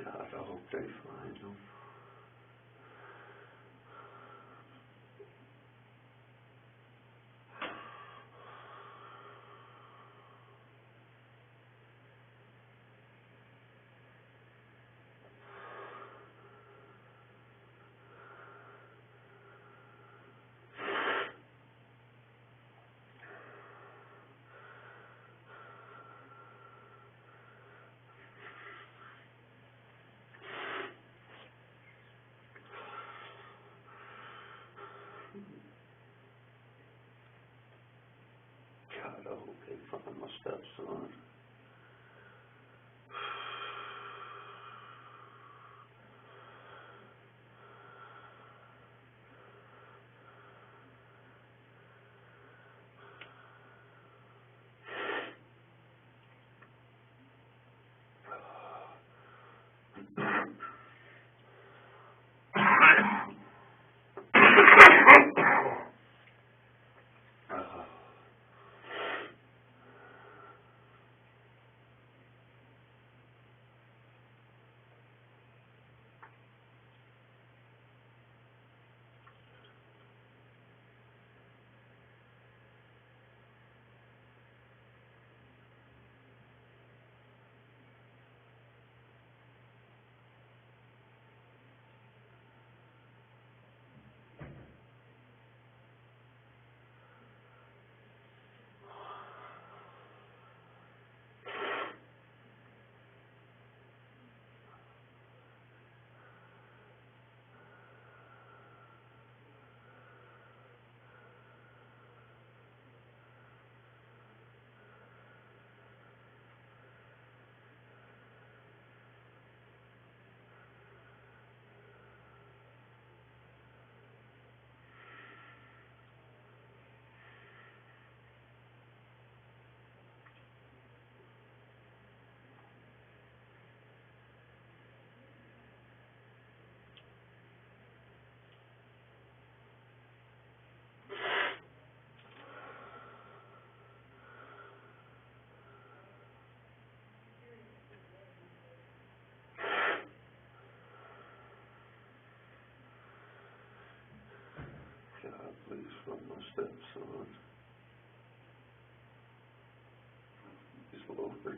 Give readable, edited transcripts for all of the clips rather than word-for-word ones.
God, I hope they find them. God, I hope they find my stepson. God, please, from my stepson. Please, Lord.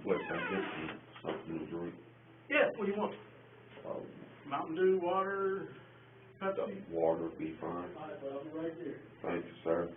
What, can I get something to drink? Yeah, what do you want? Mountain Dew, water, Pepsi? Water would be fine. All right, well, I'll be right there. Thank you, sir.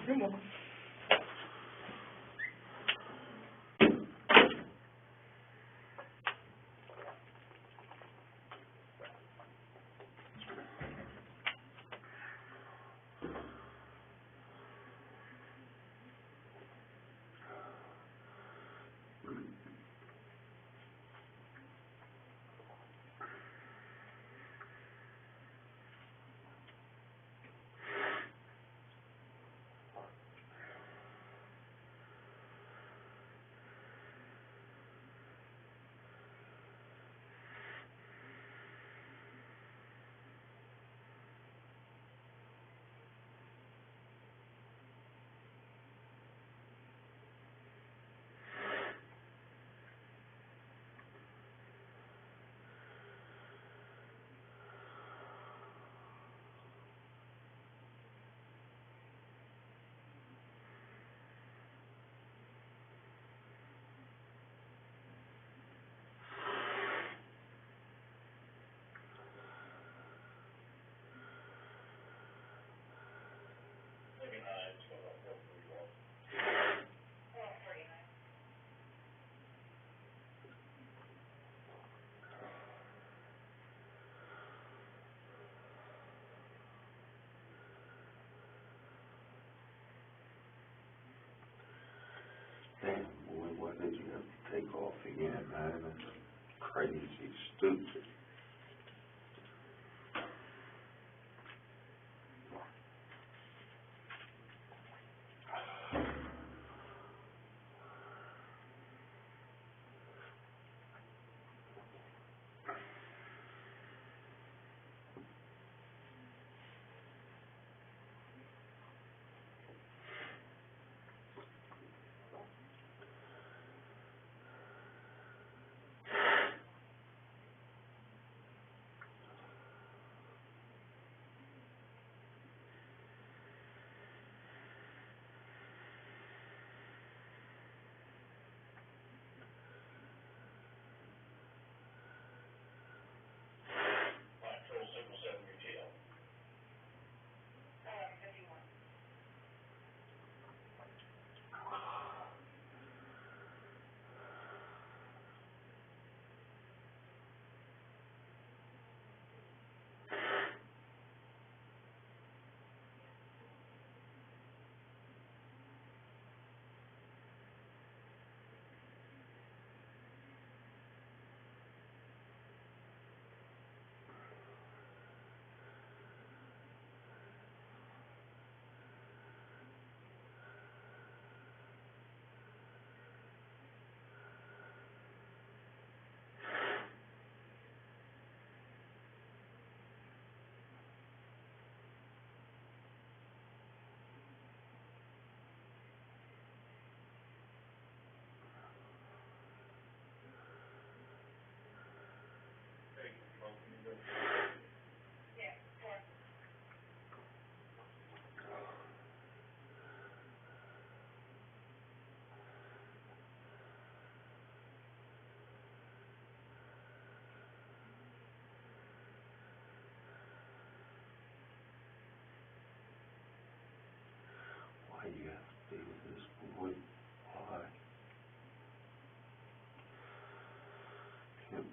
Come on. Damn, boy, why did you have to take off again, man? That's crazy, stupid.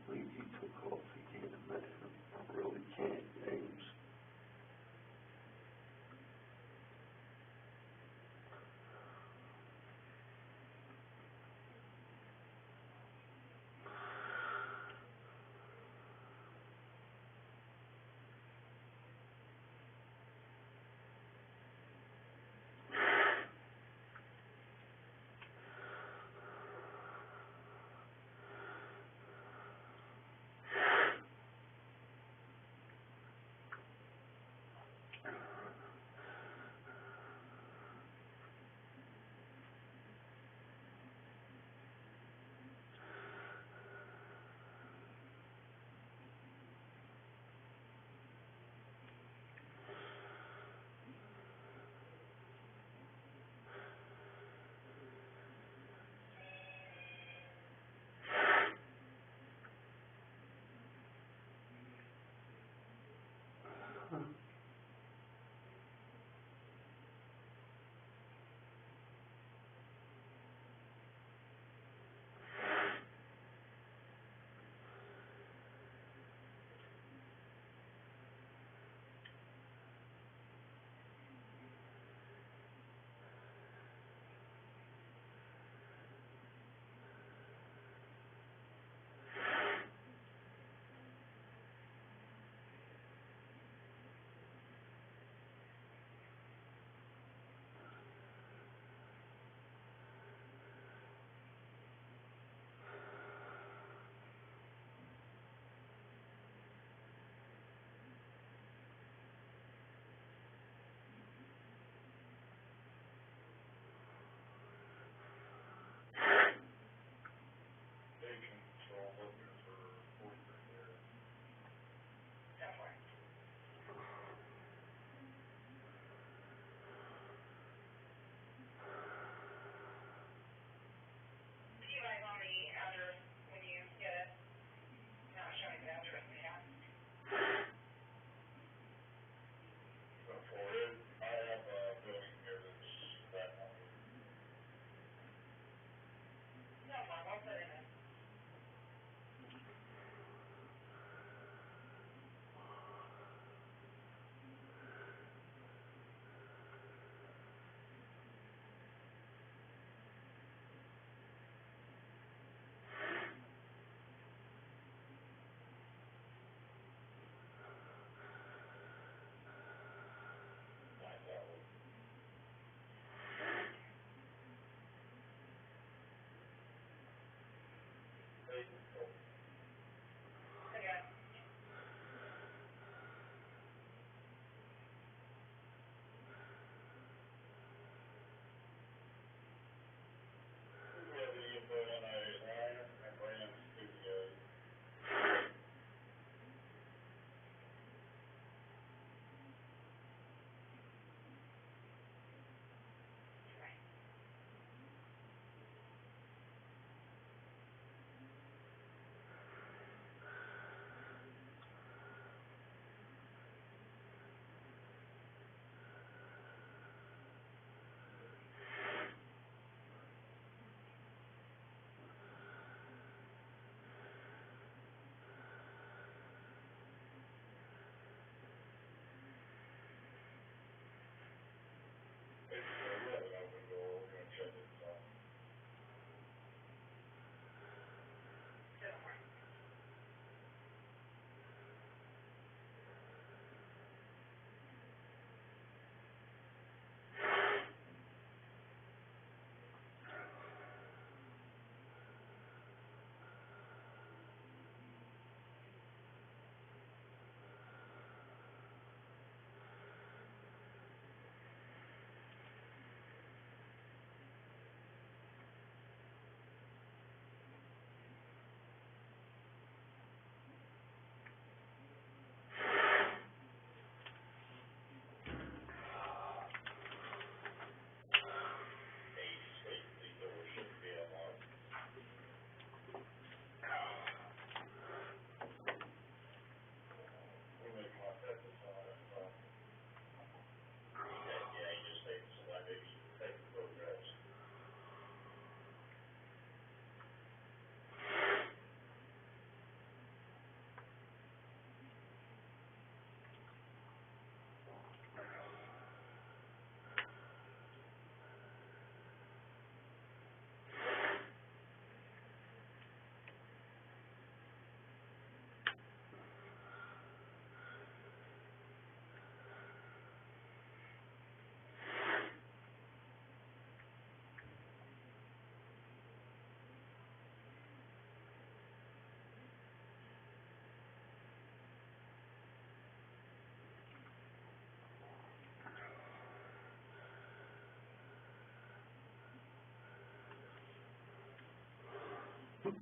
believe he took off again, man. I really can't, James.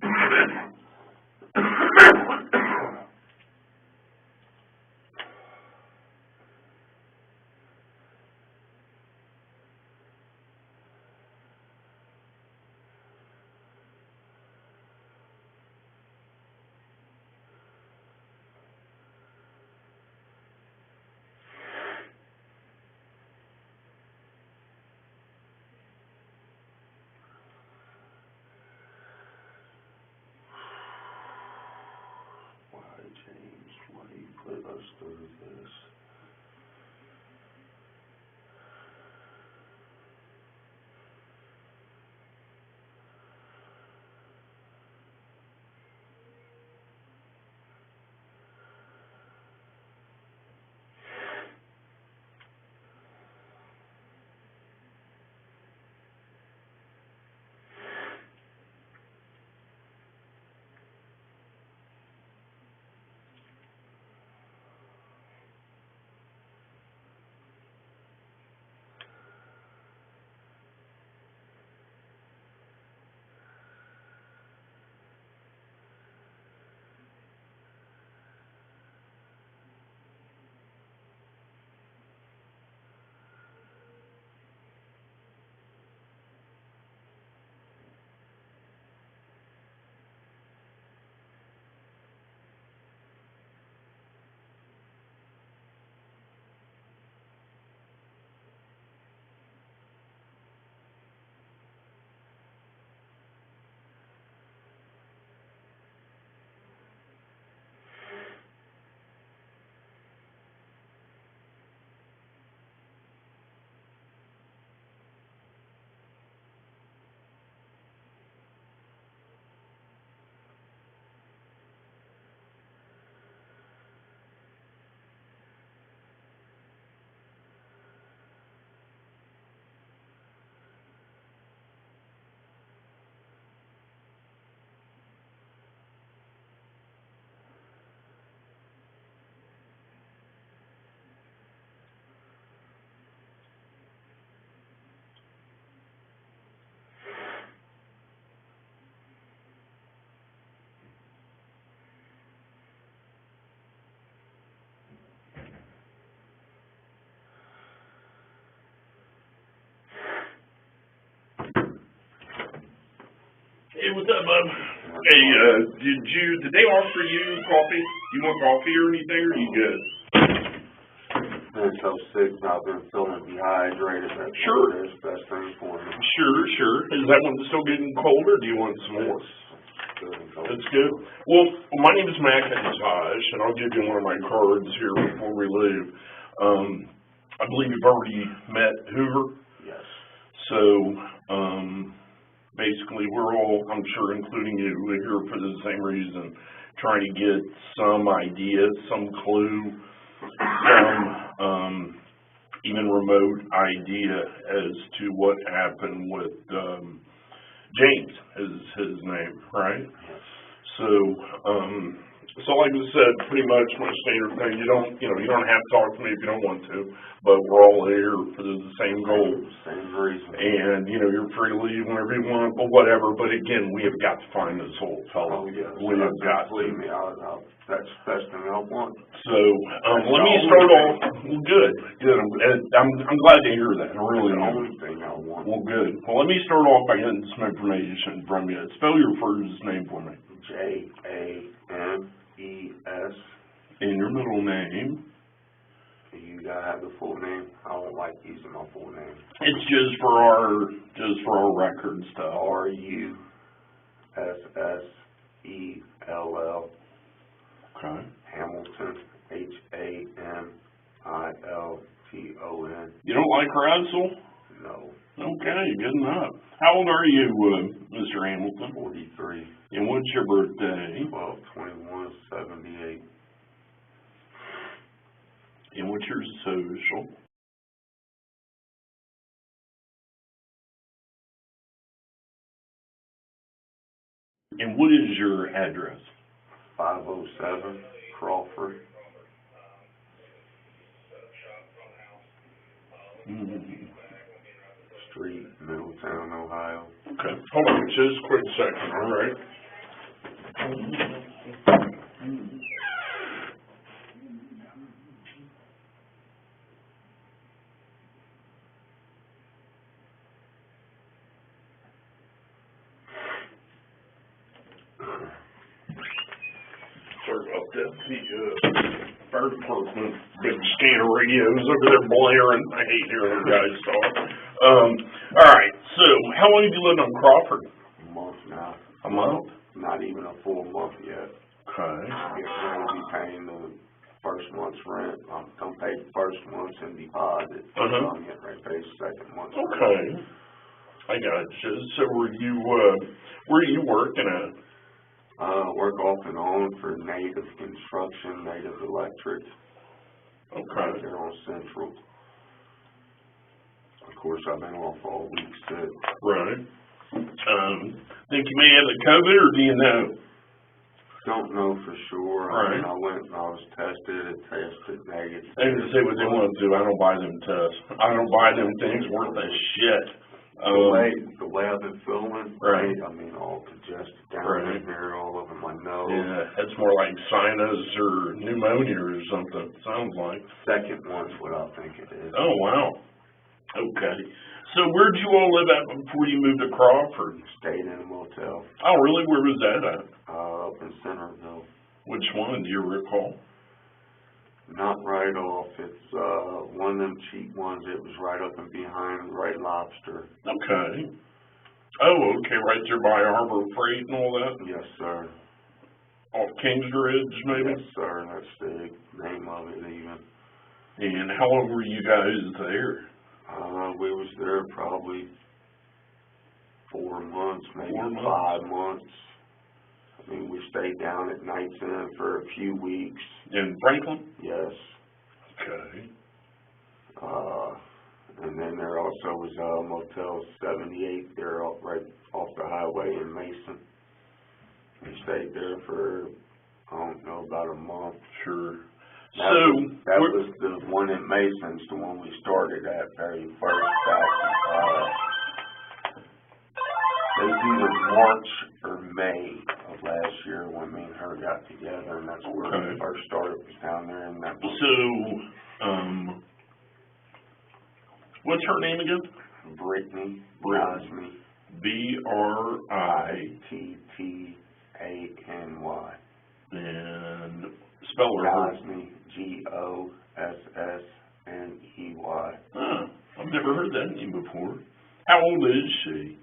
Why, James, why do you put us through this? Hey, what's up, bub? Hey, did they offer you coffee? You want coffee or anything, or you good? Been so sick, I've been feeling dehydrated. That's Sure. the best thing for me. Sure. Is that one still getting cold, or do you want some more? Good and cold. That's good. Well, my name is McIntosh, and I'll give you one of my cards here before we leave. I believe you've already met Hoover. Yes. So, basically, we're all, I'm sure including you, we're here for the same reason, trying to get some idea, some clue, some even remote idea as to what happened with James is his name, right? Yes. So like I said, pretty much my standard thing, you don't have to talk to me if you don't want to, but we're all here for the same goal. Same reason. And, you're free to leave whenever you want, but whatever. But again, we have got to find this whole fellow. Oh, yes. We have got to. Believe me, that's the best thing I want. So, let me start off. Well, good. I'm glad to hear that. I really am. am. The only thing I want. Well, good. Well, let me start off by getting some information from you. Spell your first name for me. James. And your middle name. You gotta have the full name. I don't like using my full name. It's just for our record stuff. RUSSELL. Okay. Hamilton. HAMILTON. You don't like Russell? No. Okay, good enough. How old are you, Mr. Hamilton? 43. And what's your birthday? 12/21/78. And what's your social? And what is your address? 507 Crawford. Street, Middletown, Ohio. Okay, hold on just a quick second, all right? sorry about that. The, fire department, big scanner radios over there blaring. I hate hearing them guys talk. Alright, so how long have you lived on Crawford? A month now. A month? Not even a full month yet. Okay. Getting ready to be paying the first month's rent. I'm gonna pay the first month's in deposit. So I'm getting ready to pay the second month's rent. Okay. I gotcha. So where are you working at? Work off and on for Native Construction, Native Electric. Okay. Right there on Central. Of course, I've been off all week sick. Right. Think you may have the COVID, or do you know? Don't know for sure. Right. I mean, I went and I was tested. It tested negative. They can say what they want to do. I don't buy them tests. I don't buy them things worth a shit. The way I've been feeling, right. I mean, all congested down right. in here, all over my nose. Yeah, that's more like sinus or pneumonia or something, sounds like. Second one's what I think it is. Oh, wow. Okay. So where'd you all live at before you moved to Crawford? Stayed in a motel. Oh, really? Where was that at? Up in Centerville. Which one, do you recall? Not right off. It's one of them cheap ones. It was right up and behind Red Lobster. Okay. Oh, okay, right there by Harbor Freight and all that? Yes, sir. Off Kings Ridge, maybe? Yes, sir. That's the name of it, even. And how long were you guys there? We was there probably 4 months, maybe 4 months. 5 months. I mean, we stayed down at Nights Inn for a few weeks. In Franklin? Yes. Okay. And then there also was Motel 78 there right off the highway in Mason. We stayed there for, I don't know, about a month. Sure. That was the one in Mason's, the one we started at very first back. It was either March or May of last year when me and her got together, and that's where we first started, was down there in that one. So, what's her name again? Brittany Gosney. Brittany. And spell her. Gosney, Gossney. Huh. I've never heard that name before. How old is she?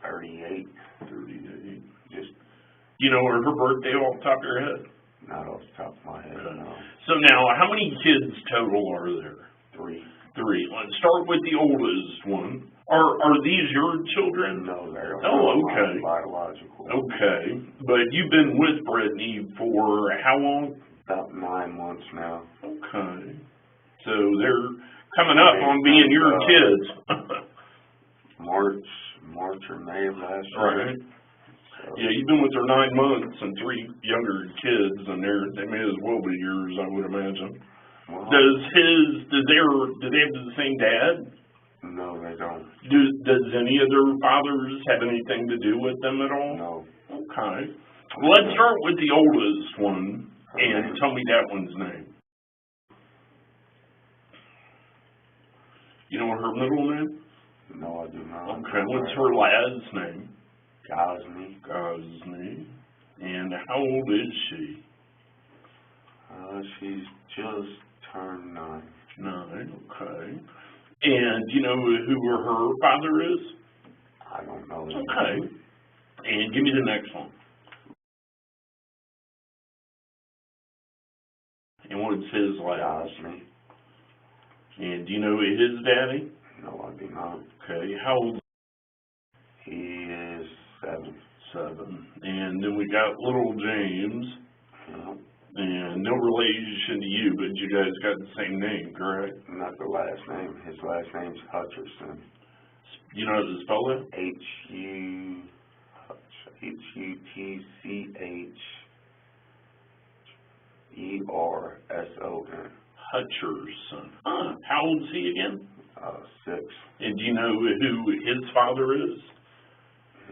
38. 38. Just, you know her birthday off the top of your head? Not off the top of my head, no. So now, how many kids total are there? 3. 3. Let's start with the oldest one. Are these your children? No, they're okay. Biological. Okay. But you've been with Brittany for how long? About 9 months now. Okay. So they're coming up on being your kids. March or May of last year. Right. So. Yeah, you've been with her 9 months and 3 younger kids, and they may as well be yours, I would imagine. Well, do they have the same dad? No, they don't. Does any of their fathers have anything to do with them at all? No. Okay. Well, let's start with the oldest one, and tell me that one's name. You know her middle name? No, I do not. Okay, what's her last name? Gosney. Gosney. And how old is she? She's just turned 9. 9, okay. And do you know who her father is? I don't know. Okay. And give me the next one. And what's his last name? And do you know his daddy? No, I do not. Okay. How old? He is 7. 7. And then we got little James. Yeah. And no relation to you, but you guys got the same name, correct? Not the last name. His last name's Hutchinson. You know how to spell that? Hutcherson. Hutcherson. Huh. How old is he again? 6. And do you know who his father is?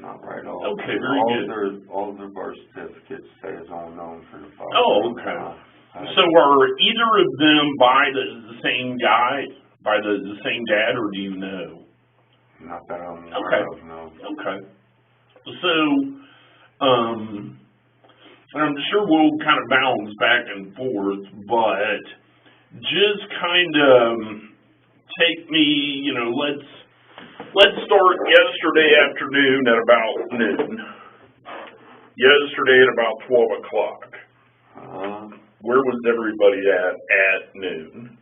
Not right off. Okay, very good. All their birth certificates say it's unknown for the father. Oh, okay. So are either of them by the same guy, by the same dad, or do you know? Not that I'm aware of, no. Okay. So, and I'm sure we'll kind of bounce back and forth, but just kind of take me, let's start yesterday afternoon at about noon. Yesterday at about 12 o'clock. Where was everybody at noon?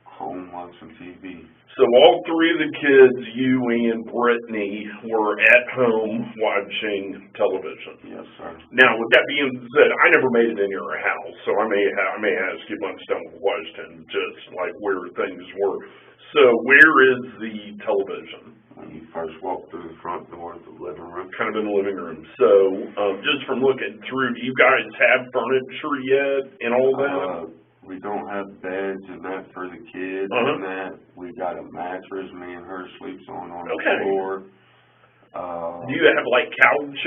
Home watching TV. So all three of the kids, you and Brittany, were at home watching television. Yes, sir. Now, with that being said, I never made it in your house, so I may ask you a bunch of dumb questions, just like where things were. So where is the television? When you first walk through the front door of the living room. Kind of in the living room. So just from looking through, do you guys have furniture yet and all that? We don't have beds and that for the kids and that. We got a mattress me and her sleeps on the floor. Do you have like couches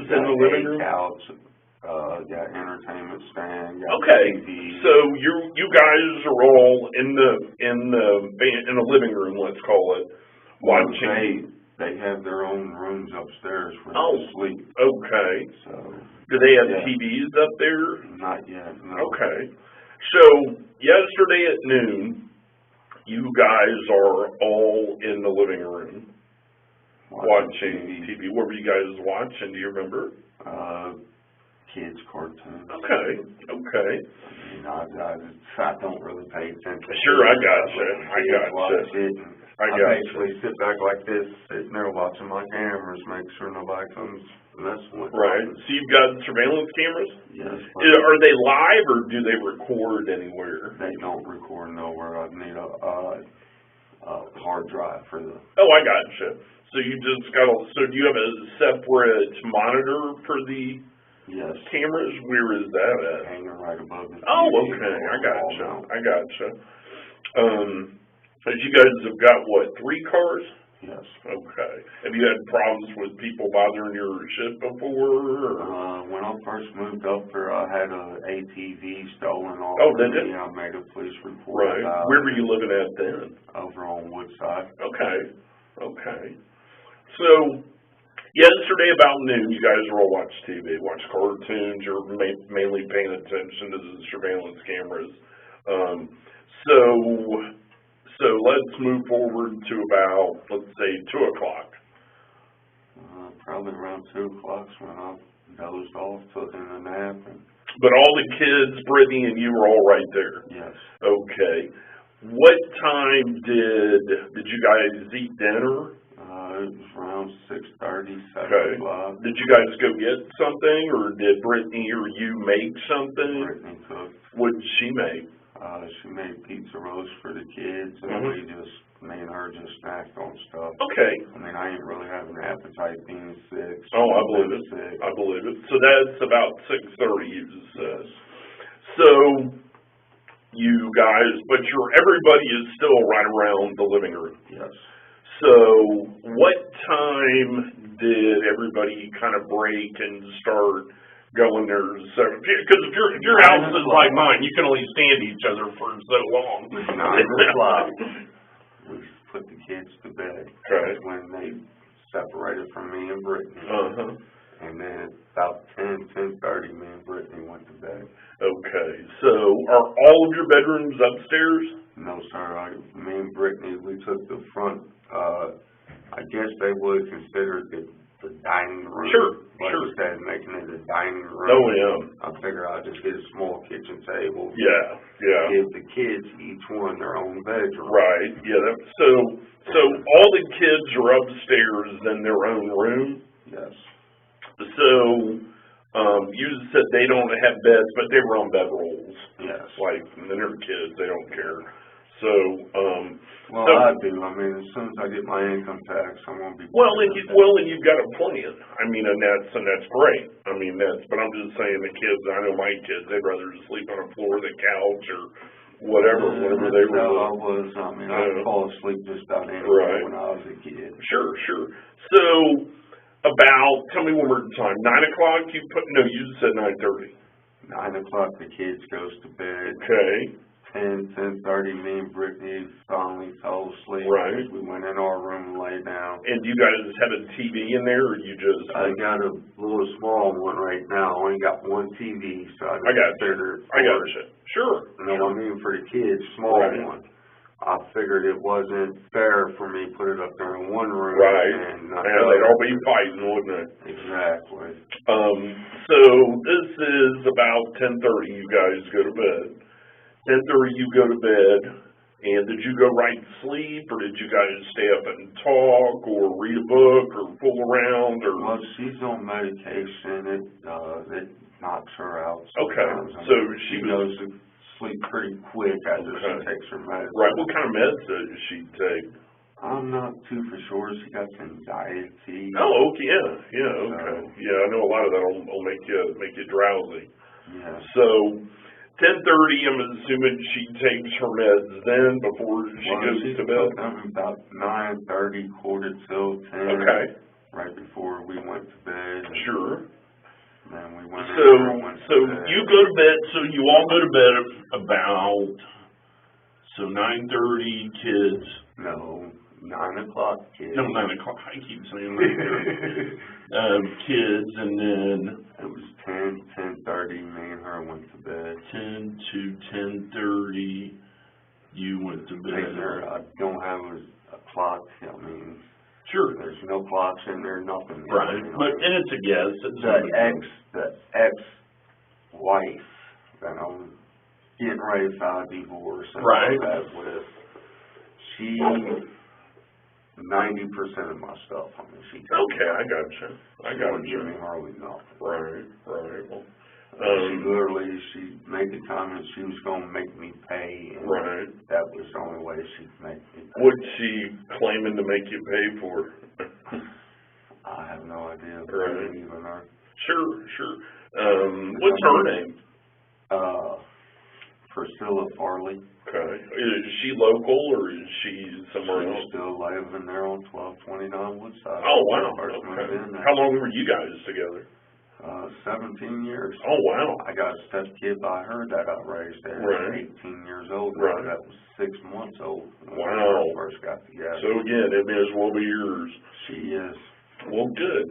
in the living room? Couch, got entertainment stand, got TV. So you guys are all in the living room, let's call it, watching. They have their own rooms upstairs where they sleep. Okay. So do they have TVs up there? Not yet, no. Okay. So, yesterday at noon, you guys are all in the living room watching TV. What were you guys watching? Do you remember? Kids' cartoons. Okay. I don't really pay attention. Sure, I gotcha. I basically sit back like this, sitting there watching my cameras, make sure nobody comes messing with me. Right. So you've got surveillance cameras? Yes. Are they live or do they record anywhere? They don't record nowhere. I need a hard drive for the... Oh, I gotcha. So you just got so do you have a separate monitor for the cameras? Where is that at? Hanging right above the TV. Oh, okay. I gotcha. You guys have got, what, 3 cars? Yes. Okay. Have you had problems with people bothering your shit before? When I first moved up here, I had a ATV stolen off of me. I made a police report. Right. Where were you living at then? Over on Woodside. Okay. So, yesterday about noon, you guys were all watching TV, watch cartoons. You're mainly paying attention to the surveillance cameras. So let's move forward to about, let's say, 2 o'clock. Probably around 2 o'clock when I dozed off, took in a nap. But all the kids, Brittany and you, were all right there? Yes. Okay. What time did you guys eat dinner? It was around 6:30, 7 o'clock. Did you guys go get something, or did Brittany or you make something? Brittany cooked. What did she make? She made pizza roast for the kids, and me and her just snacked on stuff. Okay. I mean, I ain't really having an appetite being sick. Oh, I believe it. So that's about 6:30, you said. So you guys, but everybody is still right around the living room. Yes. So what time did everybody kind of break and start going there? So, because if your house is like mine, you can only stand each other for so long. 9 o'clock. We put the kids to bed. Okay. That's when they separated from me and Brittany. And then about 10:30, me and Brittany went to bed. Okay. So are all of your bedrooms upstairs? No, sir. Me and Brittany, we took the front. I guess they would consider the dining room. Sure. Instead of making it a dining room. Oh, yeah. I figure I'll just get a small kitchen table. Yeah. Give the kids each one their own bedroom. Right. Yeah. So all the kids are upstairs in their own room? Yes. So you said they don't have beds, but they were on bed rolls. Yes. Like, they're kids, they don't care. So, I do. I mean, as soon as I get my income tax, I'm going to be... and you've got a plan. I mean, and that's great. I mean, but I'm just saying the kids, I know my kids, they'd rather just sleep on the floor, the couch, or whatever they were. I'd fall asleep just about anywhere when I was a kid. Sure. So, tell me one more time, 9 o'clock, you said 9:30. 9 o'clock, the kids goes to bed. Okay. 10:30, me and Brittany finally fell asleep. Right. We went in our room and lay down. And you guys have a TV in there, or you just? I got a little small one right now. I only got one TV, so I got figured. I got you. Sure. No, I mean for the kids, small Right. one. I figured it wasn't fair for me to put it up there in one room. Right. And not Yeah, they'd all be fighting, wouldn't it? Exactly. So this is about 10:30. You guys go to bed. 10:30, you go to bed. And did you go right to sleep, or did you guys stay up and talk, or read a book, or fool around, or? Well, she's on medication. It knocks her out. Okay. Sometimes. So she goes to sleep pretty quick after she takes her medicine. Right. What kind of meds does she take? I'm not too for sure. She got anxiety. Oh, okay. Yeah. Okay. Yeah, I know a lot of that will make you drowsy. Yeah. So 10:30, I'm assuming she takes her meds then before she goes to bed? About 9:30, 9:45, 10. Okay. Right before we went to bed. Sure. And we went So you go to bed, so you all go to bed about, 9:30 kids. No, 9 o'clock kids. No, 9 o'clock. I keep saying 9:30. Kids, and then it was 10:30, me and her went to bed. 10 to 10:30, you went to bed. I don't have a clock. I mean, sure. There's no clocks in there, nothing. Right, and it's a guess. The ex-wife that I'm getting ready to file divorce and all that with, she 90% of my stuff. I mean, she. Okay, I gotcha. She wouldn't give me hardly nothing. Right. Well, she made the comment she was going to make me pay, and that was the only way she'd make me pay. What's she claiming to make you pay for? I have no idea. Right. Even her. Sure. What's her name? Priscilla Farley. Okay. Is she local, or is she somewhere else? She's still living there on 1229 Woodside. Oh, wow. Okay. How long were you guys together? 17 years. Oh, wow. I got a stepkid by her that I raised at 18 years old. Right. That was 6 months old when wow. we first got together. So again, it may as well be yours. She is. Well, good.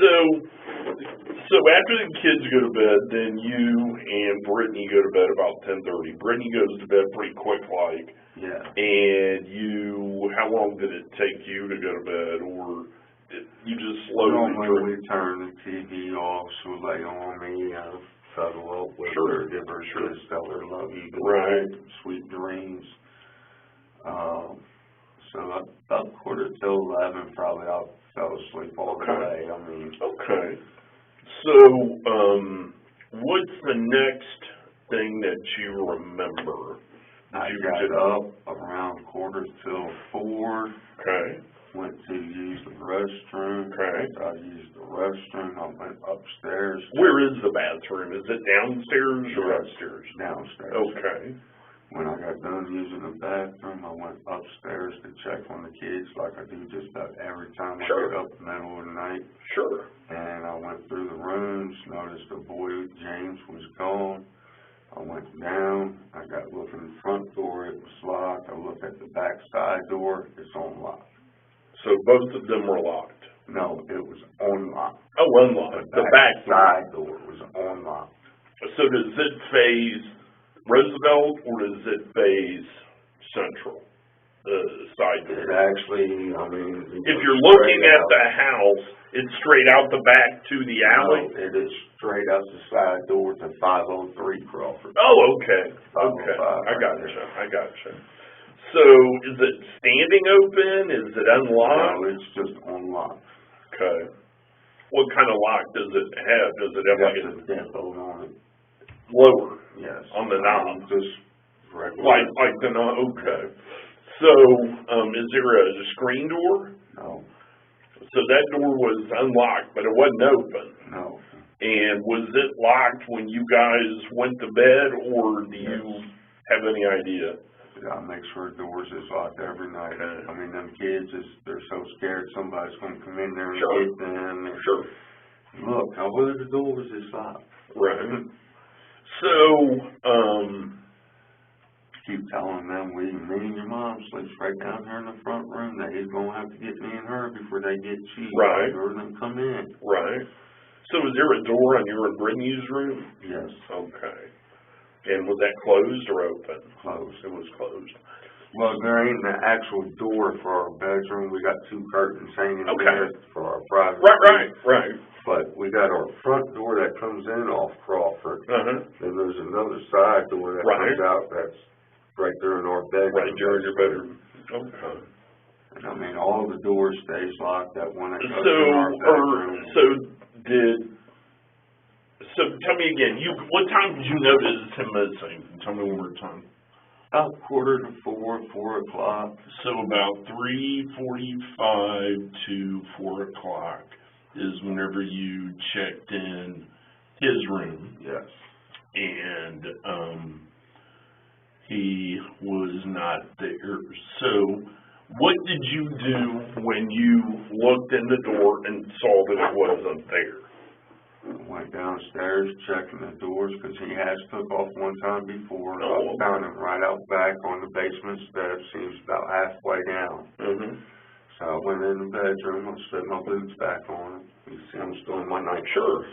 So after the kids go to bed, then you and Brittany go to bed about 10:30. Brittany goes to bed pretty quick, like. Yeah. And how long did it take you to go to bed, or did you just slowly? Normally we turn the TV off, she'll lay on me, cuddle up with her, give her a kiss, tell her love you, good night, sweet dreams. So about 11:15, probably I fell asleep all the way. I mean. Okay. So, what's the next thing that you remember? I got up around 4:45. Okay. Went to use the restroom. Okay. I used the restroom. I went upstairs. Where is the bathroom? Is it downstairs or upstairs? Downstairs. Okay. When I got done using the bathroom, I went upstairs to check on the kids like I do just about every time I get up in the middle of the night. Sure. And I went through the rooms, noticed the boy, James, was gone. I went down. I got to look in the front door. It was locked. I looked at the back side door. It's unlocked. So both of them were locked? No, it was unlocked. Oh, unlocked. The back side door was unlocked. So does it face Roosevelt, or does it face Central? Side door? It actually, I mean... If you're looking at the house, it's straight out the back to the alley? No, it is straight out the side door to 503 Crawford. Oh, okay. I gotcha. So, is it standing open? Is it unlocked? No, it's just unlocked. Okay. What kind of lock does it have? Does it have like a deadbolt on it? Lower? Yes. On the knob? Just regular. Like the knob? Okay. So, is there a screen door? No. So that door was unlocked, but it wasn't open? No. And was it locked when you guys went to bed, or do you have any idea? I make sure the doors is locked every night. I mean, them kids, they're so scared somebody's going to come in there and get them. Sure. Look, now where the doors is locked. Right. So, keep telling them, me and your mom sleeps right down here in the front room. They's gonna have to get me and her before they get you. Right. Or them come in. Right. So is there a door on your and Brittany's room? Yes. Okay. And was that closed or open? Closed. It was closed. Well, there ain't an actual door for our bedroom. We got 2 curtains hanging Okay. there for our private. Right. But we got our front door that comes in off Crawford. Uh-huh. Then there's another side door that comes out that's right there in our bedroom. Right there in your bedroom. Okay. And I mean, all the doors stays locked. That one that goes in our bedroom. So tell me again, what time did you notice him missing? Tell me one more time. About 3:45, 4 o'clock. So about 3:45 to 4 o'clock is whenever you checked in his room. Yes. And he was not there. So what did you do when you looked in the door and saw that it wasn't there? Went downstairs checking the doors because he has took off one time before. Oh. I found him right out back on the basement steps. He was about halfway down. Mm-hmm. So I went in the bedroom. I slid my boots back on. You see, I'm still in my night. Sure.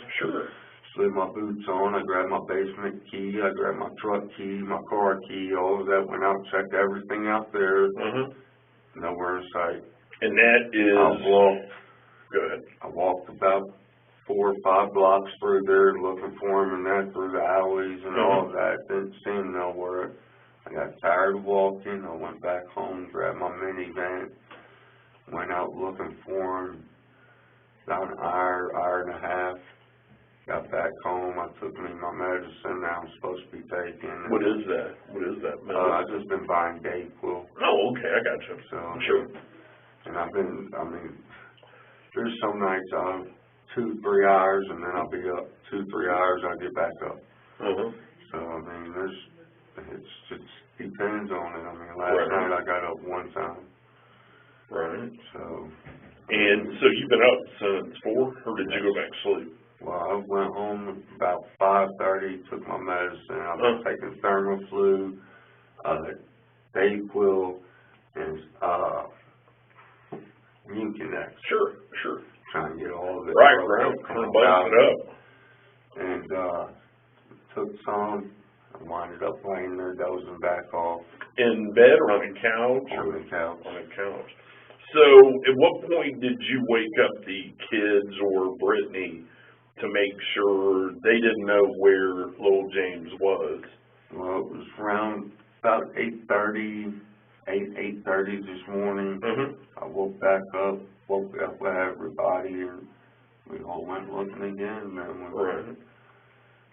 Slid my boots on. I grabbed my basement key. I grabbed my truck key, my car key. All of that. Went out, checked everything out there. Mm-hmm. Nowhere in sight. And that is. Go ahead. I walked about 4 or 5 blocks through there looking for him and that through the alleys and all of that. Didn't see him nowhere. I got tired of walking. I went back home, grabbed my minivan, went out looking for him. About an hour and a half. Got back home. I took me my medicine that I'm supposed to be taking. What is that? I've just been buying Dayquil. Oh, okay, I got you. So, sure. And there's some nights I'll 2-3 hours, and then I'll be up 2-3 hours. I'll get back up. Uh-huh. So it just depends on it. Last night I got up one time. Right. So. And so you've been up since 4, or did you go back to sleep? Well, I went home about 5:30. Took my medicine. I've been taking Thermoflu, Dayquil, and Mucinex. Sure. Trying to get all of it. Right. Kind of busting it up. And took some. I winded up laying there dozing back off. In bed or on a couch? On the couch. On a couch. So at what point did you wake up the kids or Brittany to make sure they didn't know where little James was? Well, it was around about 8:30 this morning. Mm-hmm. I woke up with everybody, and we all went looking again, and then we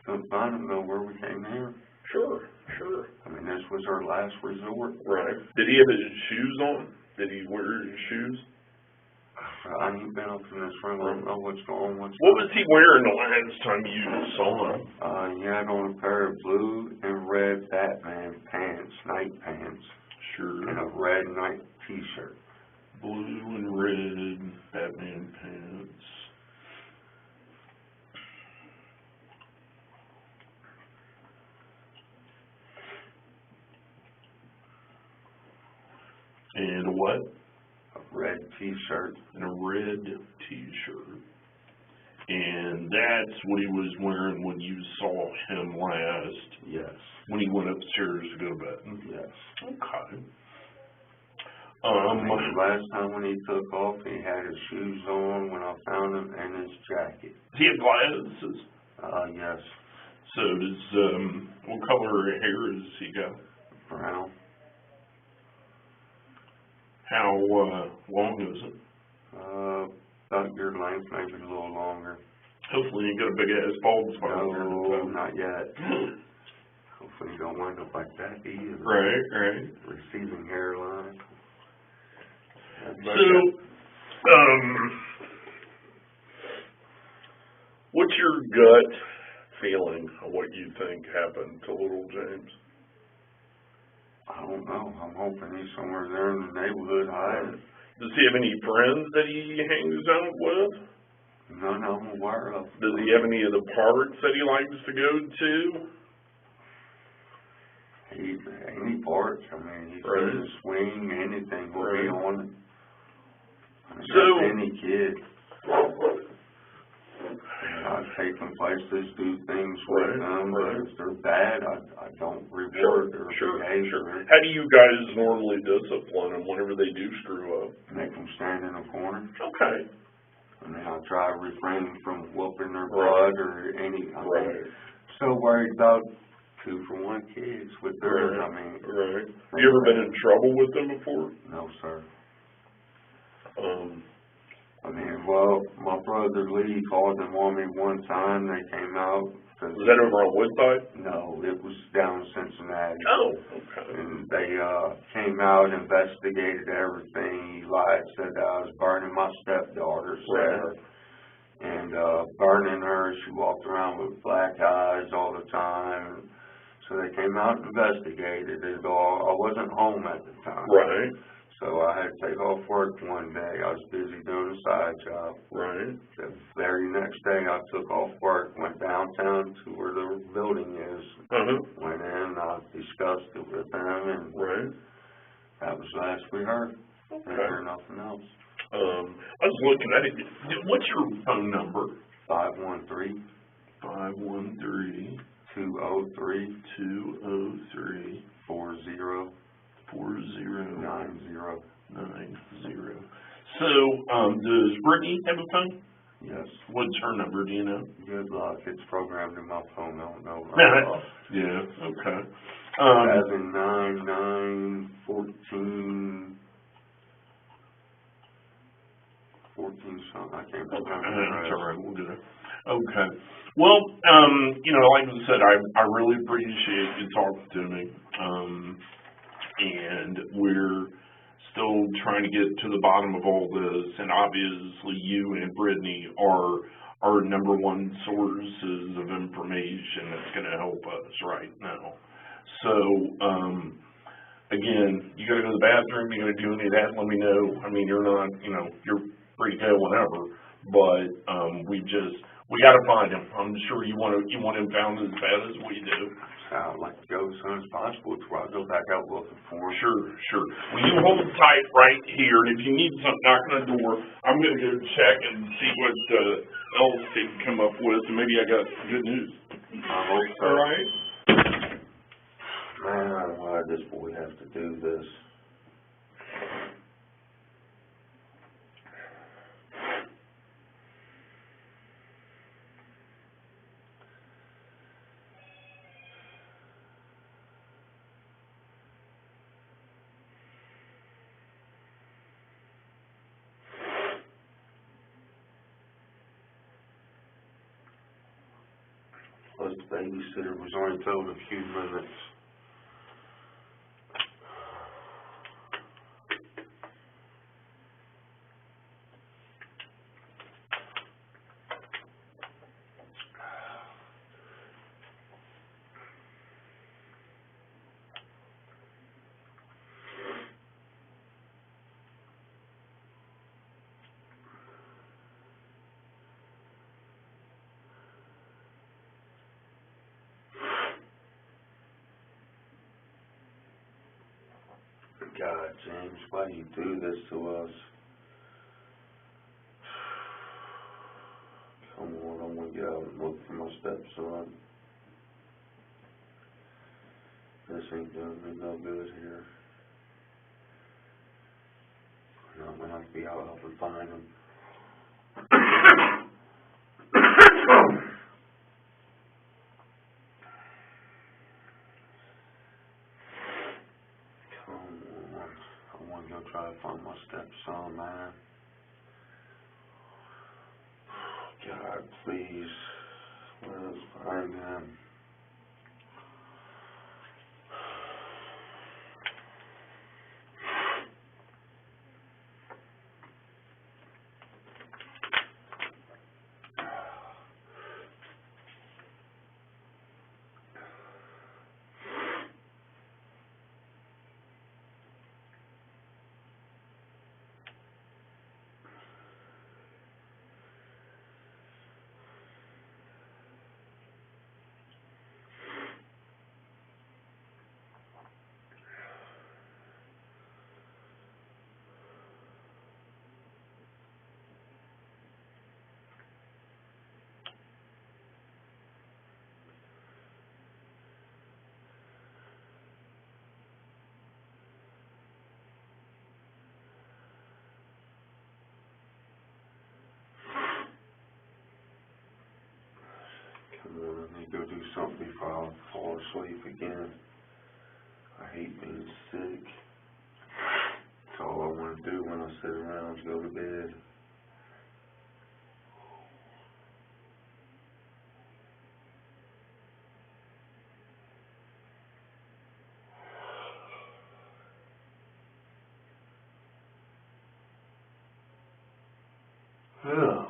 couldn't find him nowhere. We came here. Sure. This was our last resort. Right. Did he have his shoes on? Did he wear his shoes? I ain't been up in this room. I don't know what's going on. What was he wearing the last time you saw him? He had on a pair of blue and red Batman pants, night pants. Sure. And a red night t-shirt. Blue and red Batman pants. And a what? A red t-shirt. And a red t-shirt. And that's what he was wearing when you saw him last? Yes. When he went upstairs to go to bed? Yes. Okay. Last time when he took off, he had his shoes on when I found him and his jacket. Does he have glasses? Yes. So does, what color hair has he got? Brown. How long is it? About your length, maybe a little longer. Hopefully you got a big ass bald spot. No, not yet. Hopefully you don't wind up like that either. Right. Receiving hairline. So, what's your gut feeling of what you think happened to little James? I don't know. I'm hoping he's somewhere there in the neighborhood hiding. Does he have any friends that he hangs out with? None I'm aware of. Does he have any of the parks that he likes to go to? Any bark. I mean, he's Right. going to swing, anything will be Right. on it. I mean, So- that's any kid. I take them places, do things with Right, them, right. but if they're bad, I don't reward their behavior. How do you guys normally discipline them whenever they do screw up? Make them stand in a corner. Okay. I mean, I try to refrain from whooping their Right. butt or any, I mean, Right. so worried about 2-for-1 kids with theirs, Right. I mean, Right. Have you ever been in trouble with them before? no, sir. Um, I mean, well, my brother Lee called them on me one time, they came out. was that over on Woodside? No, it was down in Cincinnati. Oh, okay. And they, came out, investigated everything, he lied, said that I was burning my stepdaughter, Sarah. And, burning her, she walked around with black eyes all the time. So they came out and investigated it all. I wasn't home at the time. Right. So I had to take off work one day. I was busy doing a side job. Right. The very next day I took off work, went downtown to where the building is. Uh-huh. Went in, I discussed it with them, and Right. that was the last we heard. Didn't hear Okay. nothing else. I was looking at it. What's your phone number? 513 513 203 203 4090. 4090. So, does Brittany have a phone? Yes. What's her number, do you know? Good luck. It's programmed in my phone. I don't know. Yeah, okay. 79914 something. I can't remember. That's all right, we'll do it. Okay. Well, like I said, I really appreciate you talking to me. And we're still trying to get to the bottom of all this, and obviously you and Brittany are our number one sources of information that's going to help us right now. So, again, you got to go to the bathroom, you got to do any of that, let me know. I mean, you're not, you're free to go whenever, but we got to find him. I'm sure you want him found as bad as we do. I'd like to go as soon as possible before I go back out looking for him. Sure. Well, you hold tight right here, and if you need something, knock on the door. I'm going to go check and see what else they can come up with, and maybe I got good news. I hope so. All right? Man, I don't know why this boy has to do this. Plus, the babysitter was only told a few minutes. God, James, why do you do this to us? Come on, I'm gonna get out and look for my stepson. This ain't doing me no good here. I'm gonna have to be out helping find him. I want to go try to find my stepson, man. God, please, let us find him. do something before I fall asleep again. I hate being sick. That's all I want to do when I sit around is go to bed. Yeah.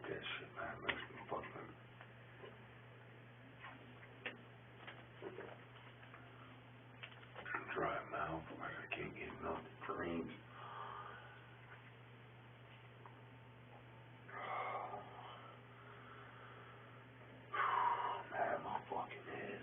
That shit, man, makes me fucking dry mouth, like I can't get enough greens. Man, my fucking head.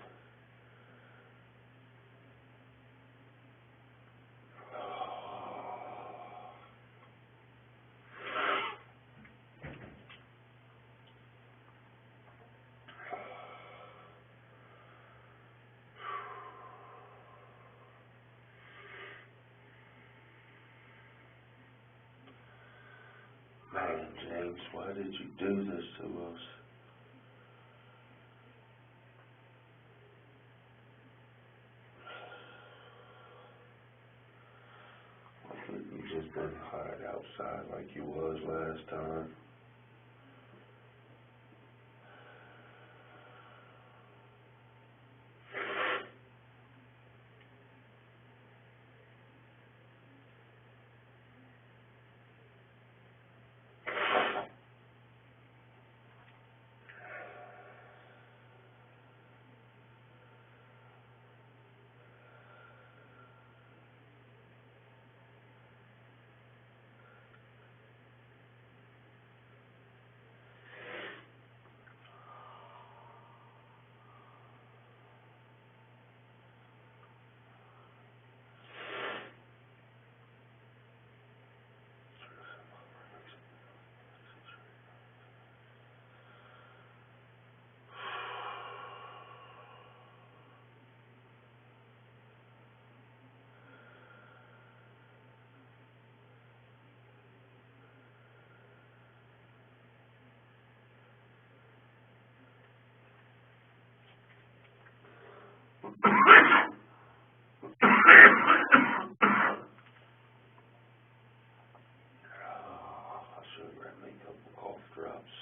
Man, James, why did you do this to us? Why couldn't you just been hide outside like you was last time? I should have grabbed me a couple cough drops.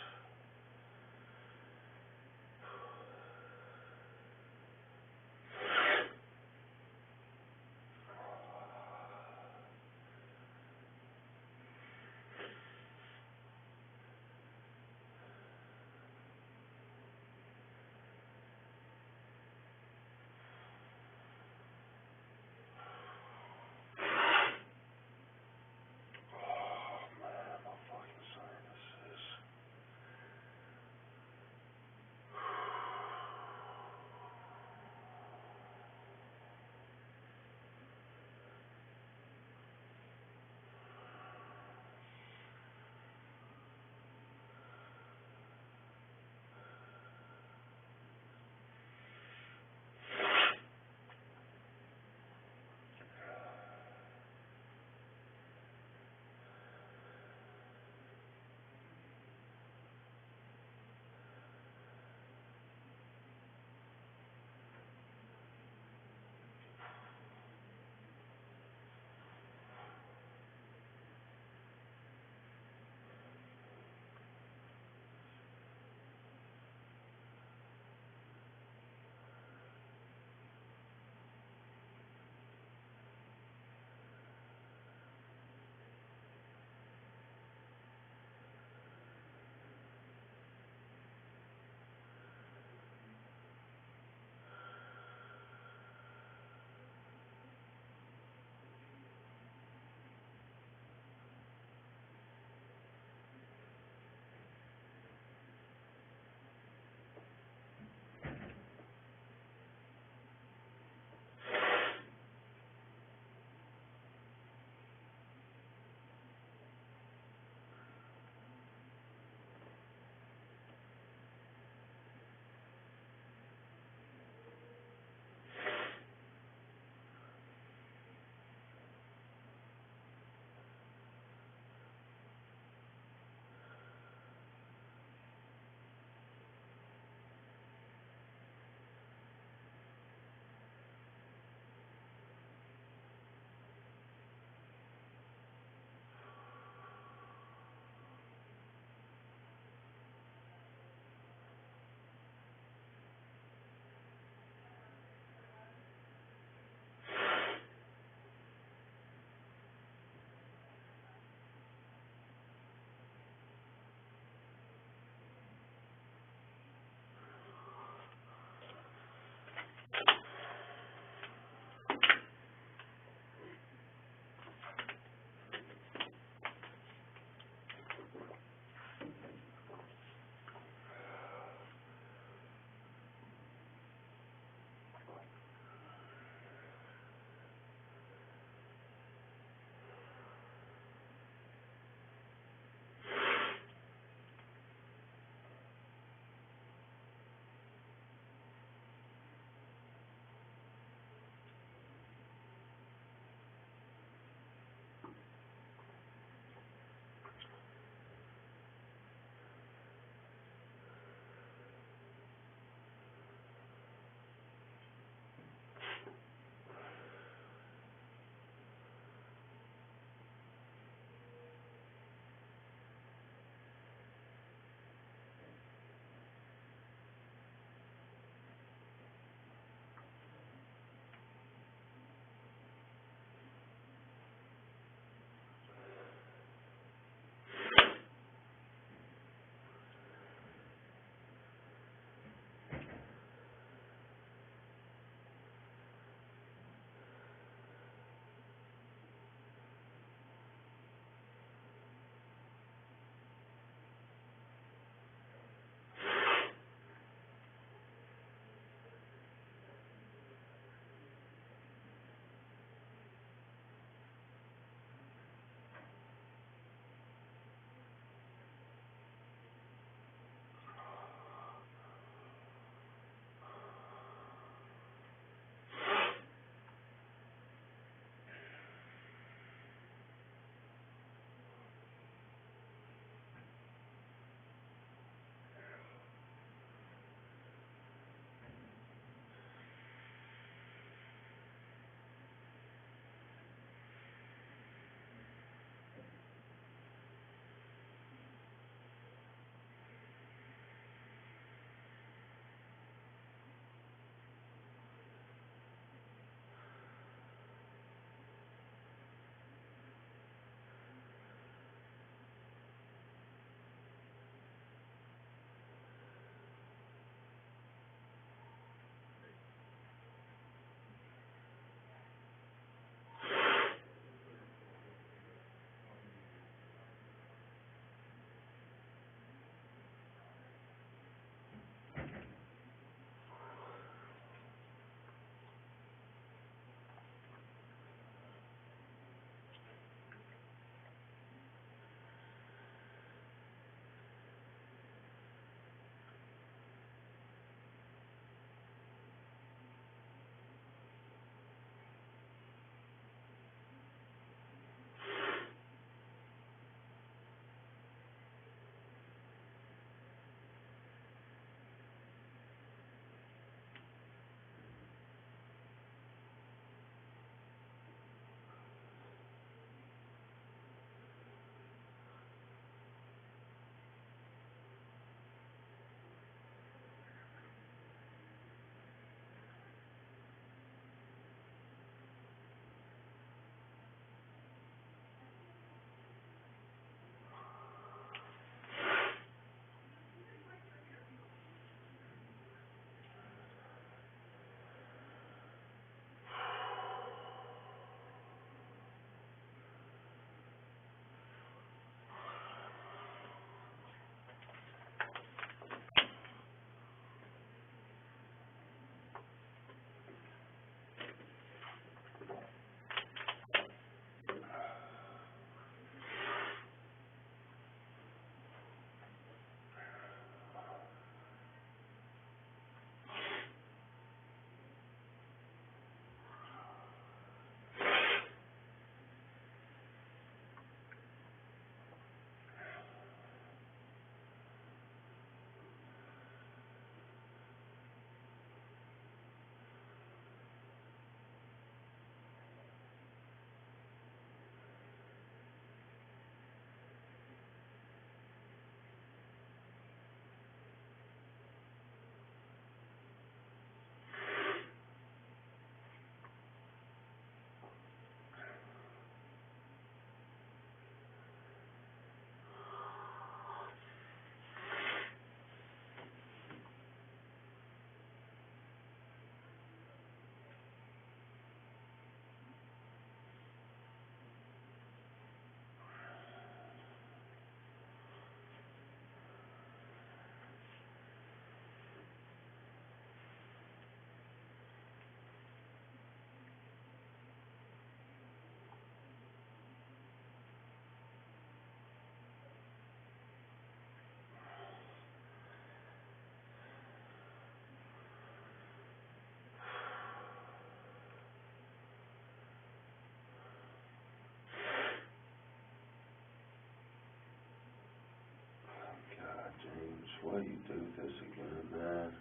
this again, man.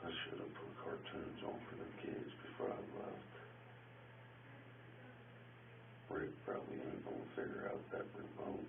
I should have put cartoons on for them kids before I left. Rick probably ain't gonna figure out that remote.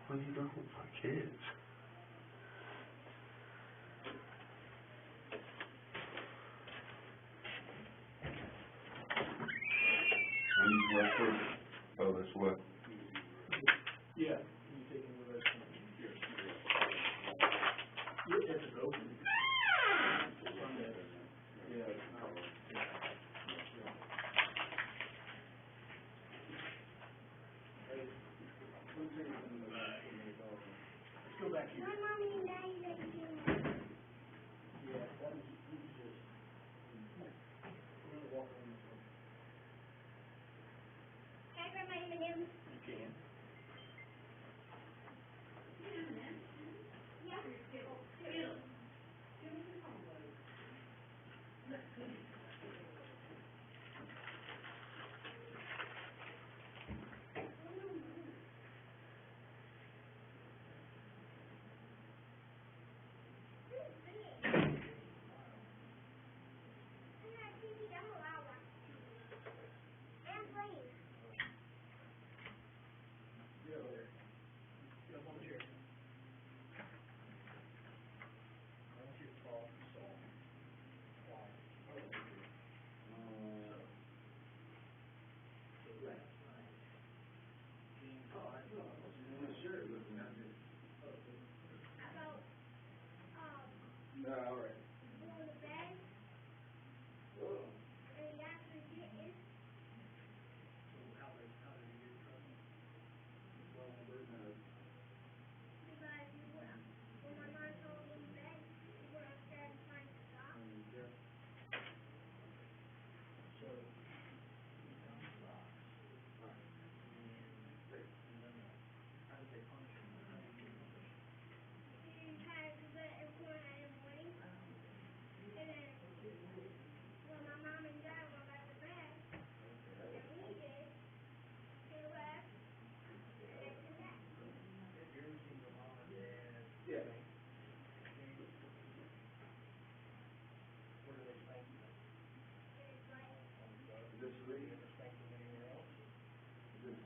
What are you doing with my kids? Oh, that's what? Yeah, you take him with us. It's open. Yeah. Let's go back here. My mommy and daddy like you. Yeah, that was just. We're gonna walk on this one. Can I grab my M&M's? You can. Yeah.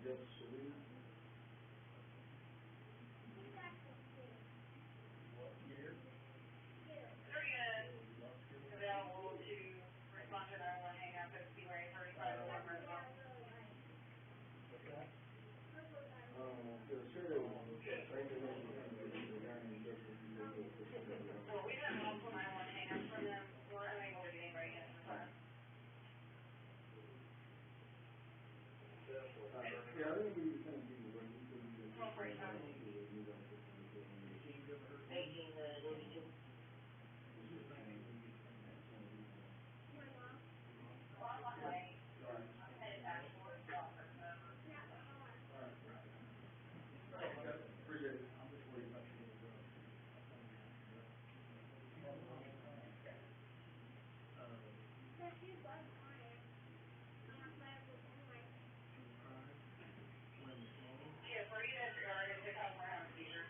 That's sweet. What year? Available to respond to another one, hang up at February 35 or whatever. What's that? The serial one. Well, we have multiple 911 hang ups from them, we're unable to get anybody in the phone. Yeah, I think we can do what you can do. 12:45. Making the decision. Well, I'm on my, I'm headed back towards the office, so. Appreciate it. I'm just worried about you. Yeah, for you guys are going to pick up more on seizure.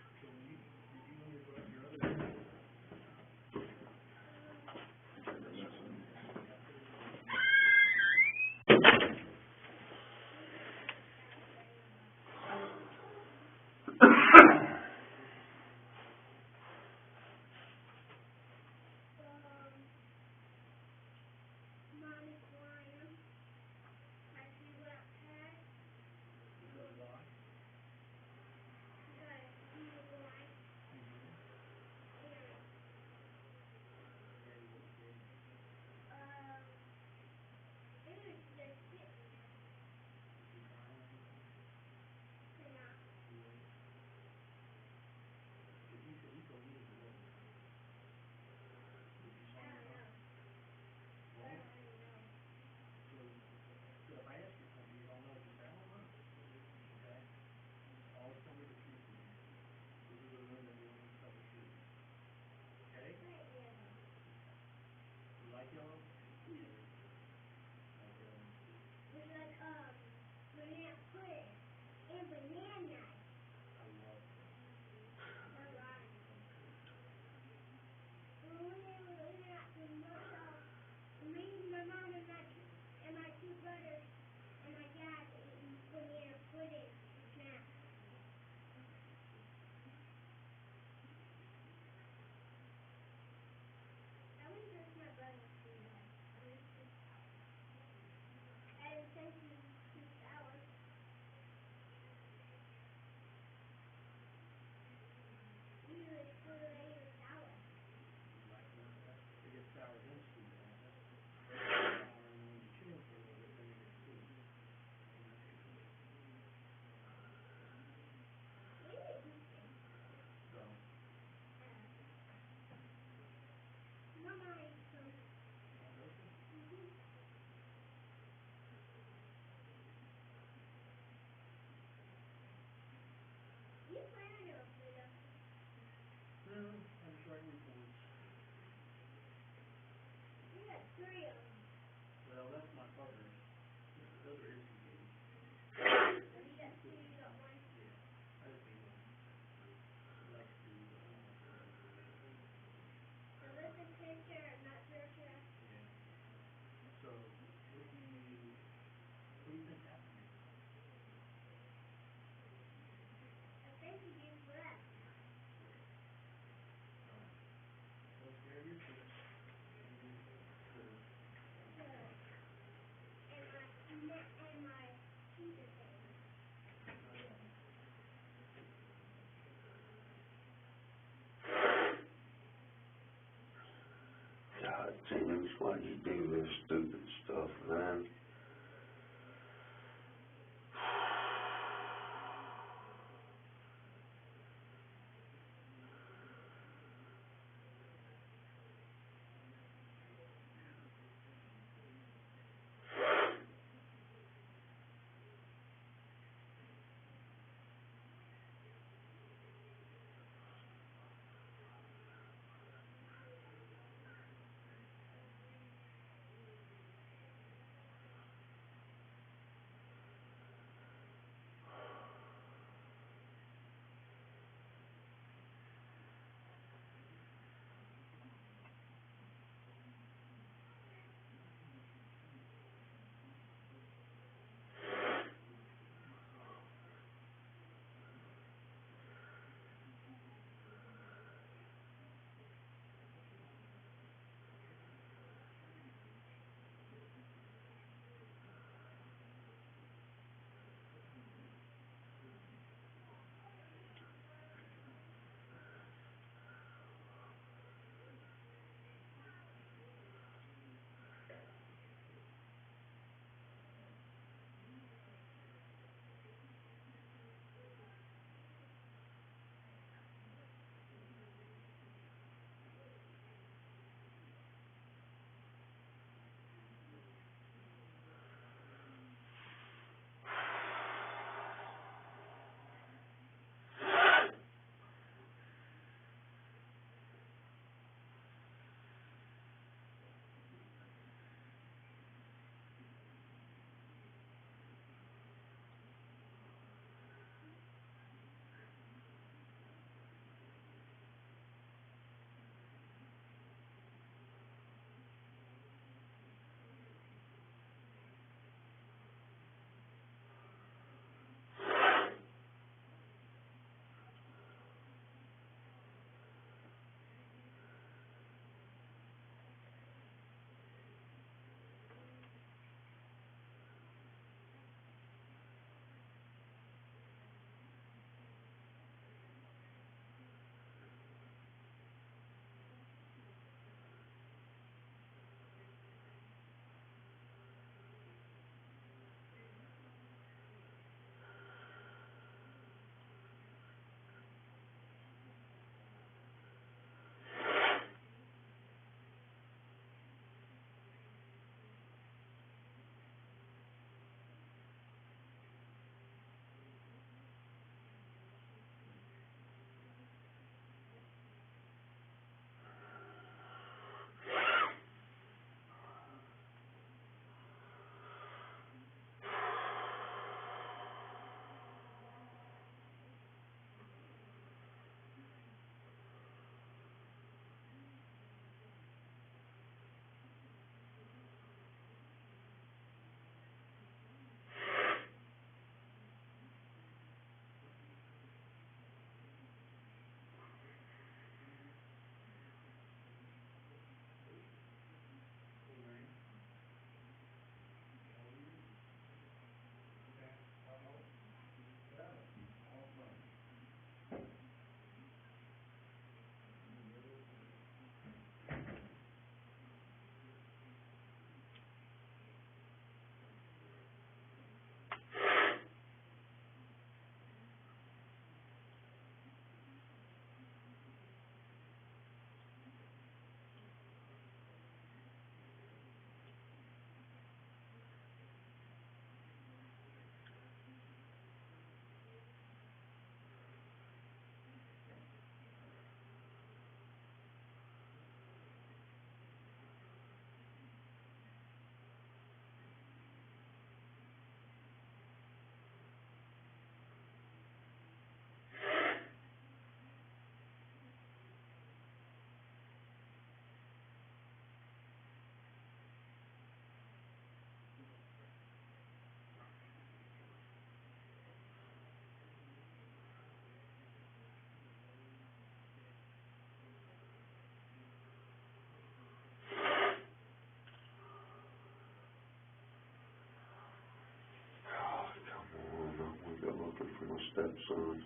Well, that's my partner. Those are his kids. So, what do you think happened? Don't scare your kids. God, James, why you do this stupid stuff, man? stepson.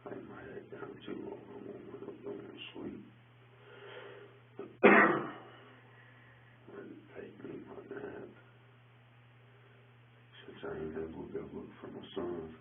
I think my head down too long. I won't end up going to sleep. I didn't take me my nap. Since I ain't able to go look for my son.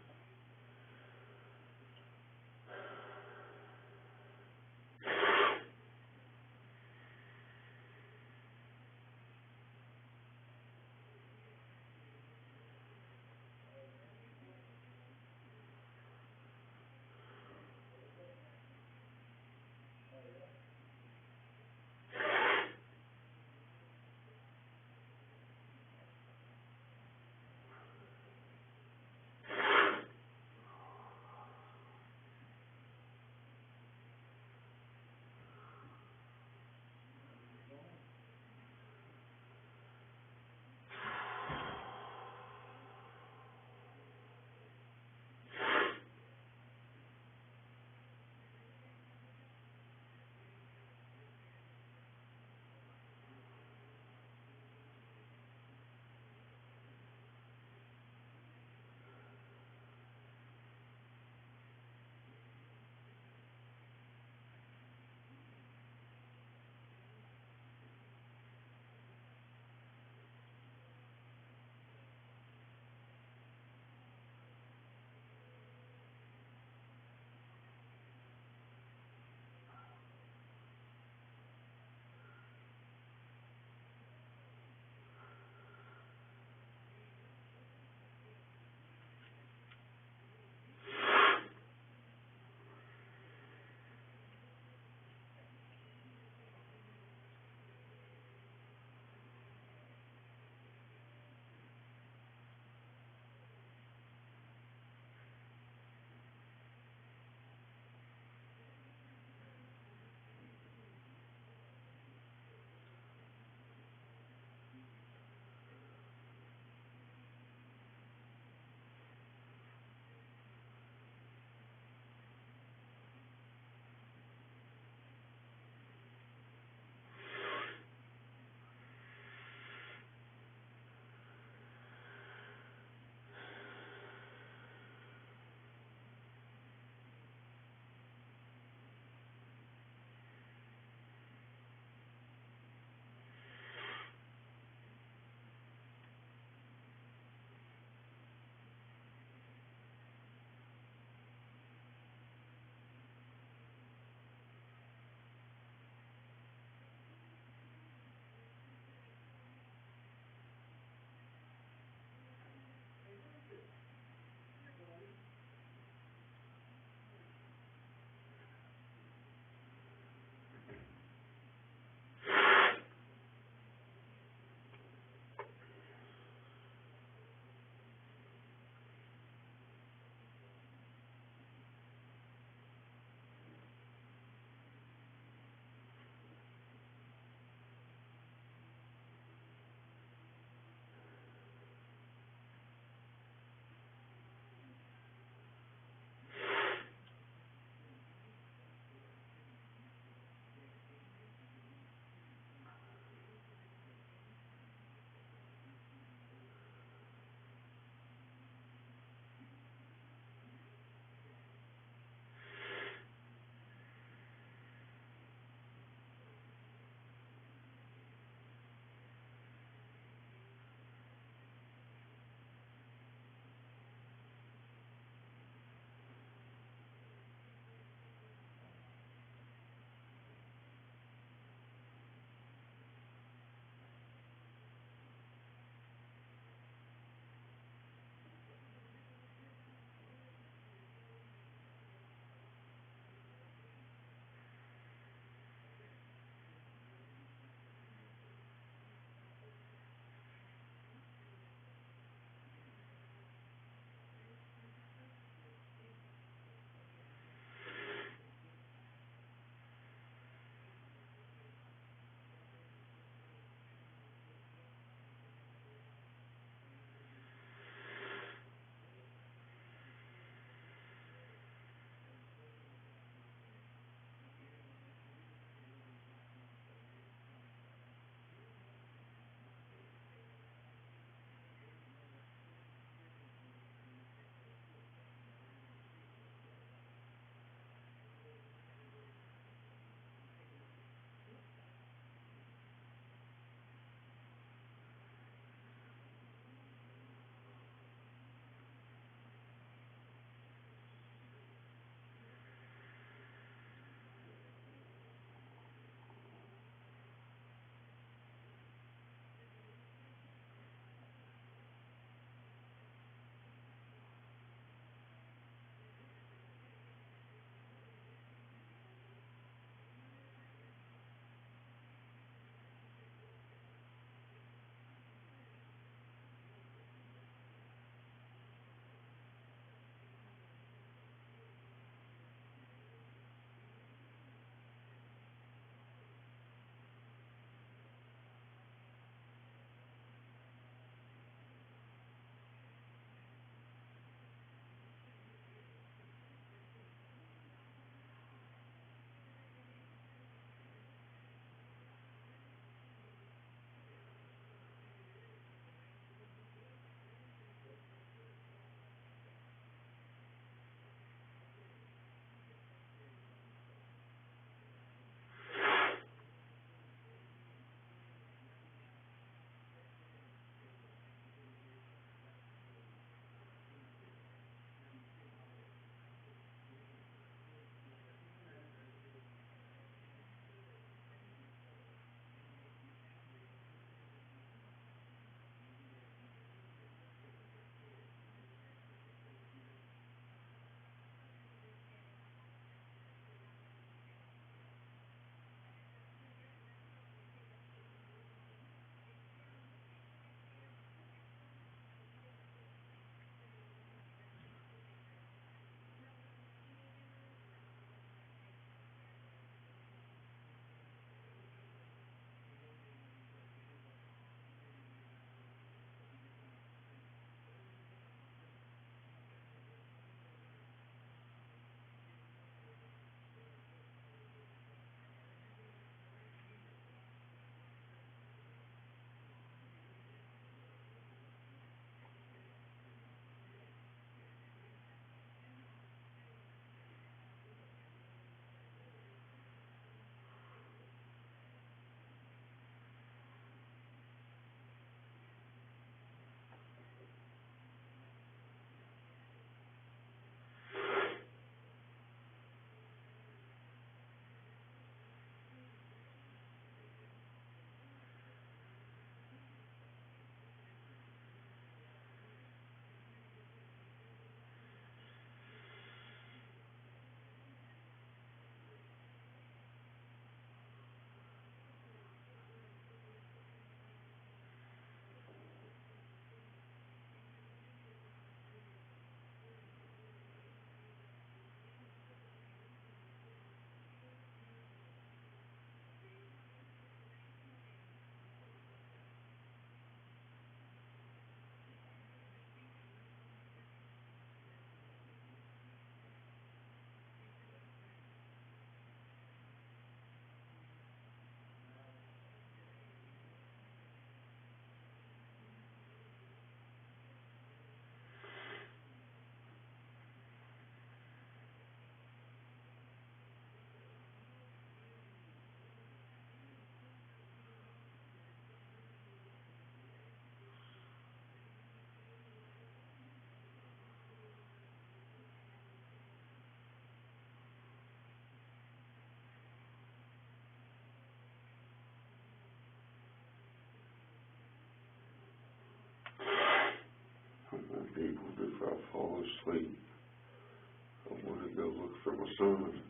if I fall asleep. I want to go look for my son.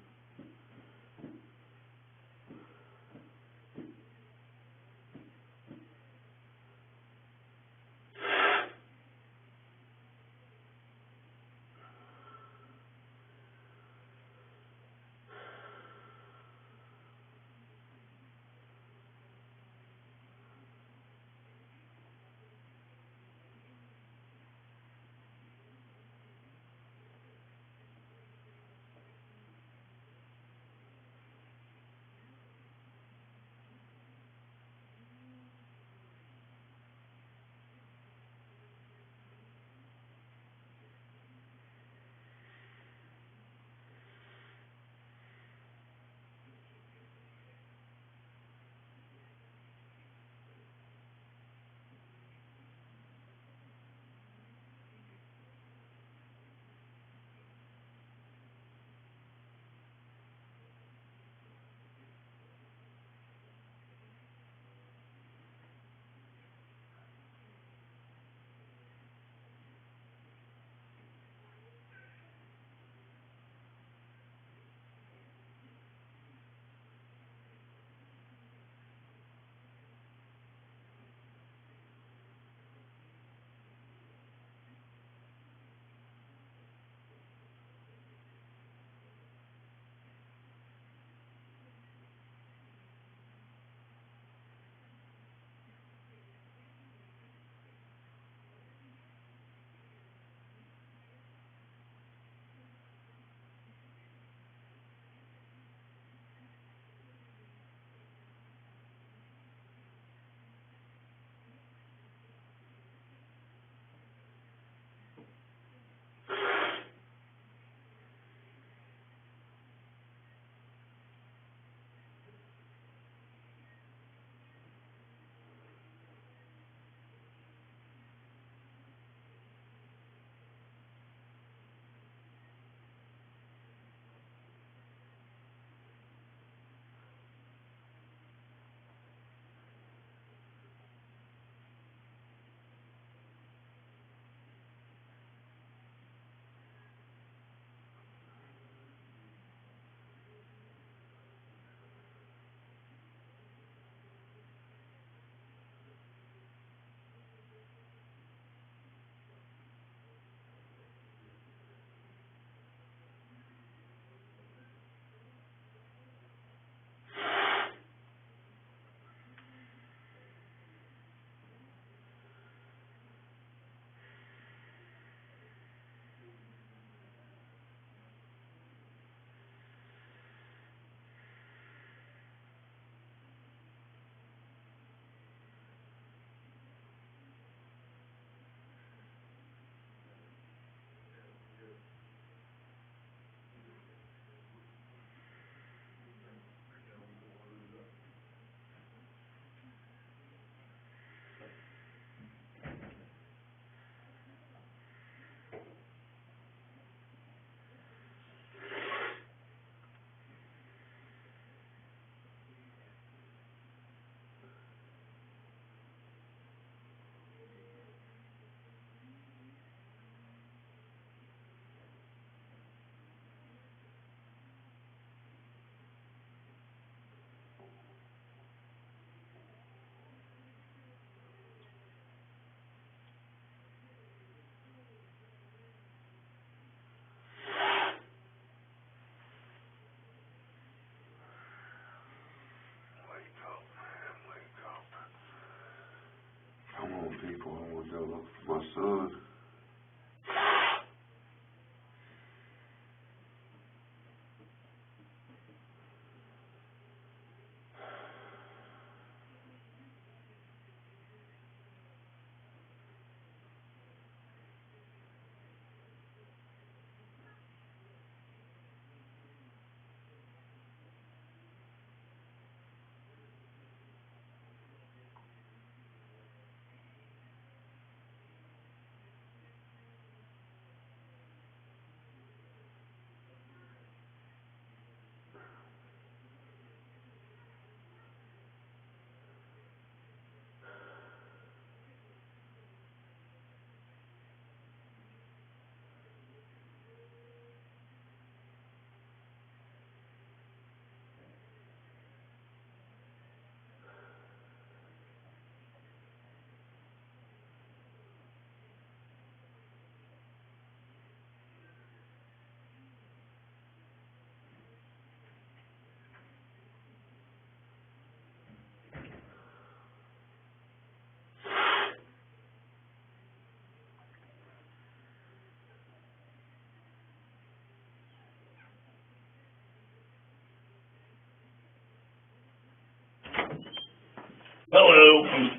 Come on, people, I want to go look for my son.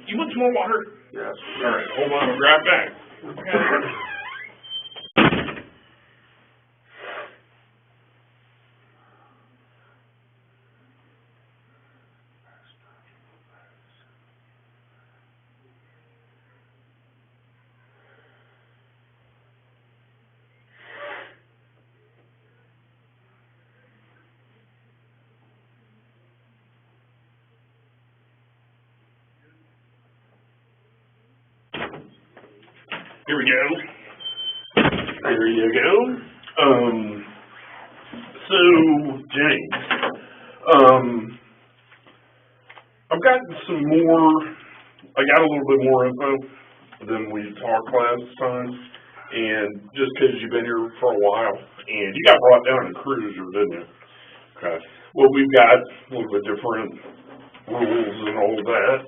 You want some more water? Yes. All right, hold on, I'll grab back. Okay. Here we go. There you go. So, James, I've gotten some more, I got a little bit more info than we talked last time, and just because you've been here for a while, and you got brought down in a cruiser, didn't you? Okay. Well, we've got a little bit different rules and all that.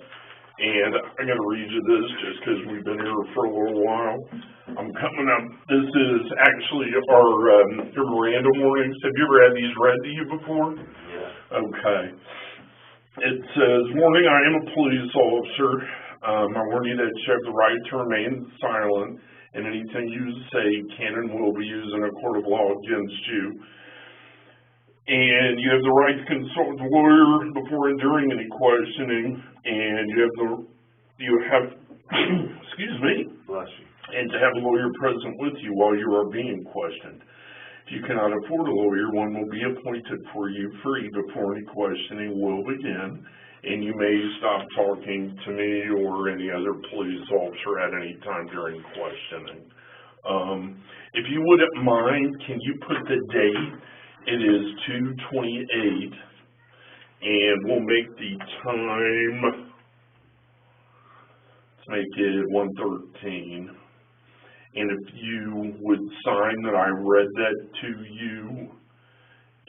And I got to read you this just because we've been here for a little while. I'm coming up. This is actually our Miranda warnings. Have you ever had these read to you before? Yeah. Okay. It says, warning, I am a police officer. I warn you that you have the right to remain silent, and anything you say can and will be used in a court of law against you. And you have the right to consult with a lawyer before and during any questioning, and you have excuse me, Bless you. and to have a lawyer present with you while you are being questioned. If you cannot afford a lawyer, one will be appointed for you free before any questioning will begin, and you may stop talking to me or any other police officer at any time during questioning. If you wouldn't mind, can you put the date? It is 2/28, and we'll make the time, let's make it 1:13. And if you would sign that I read that to you,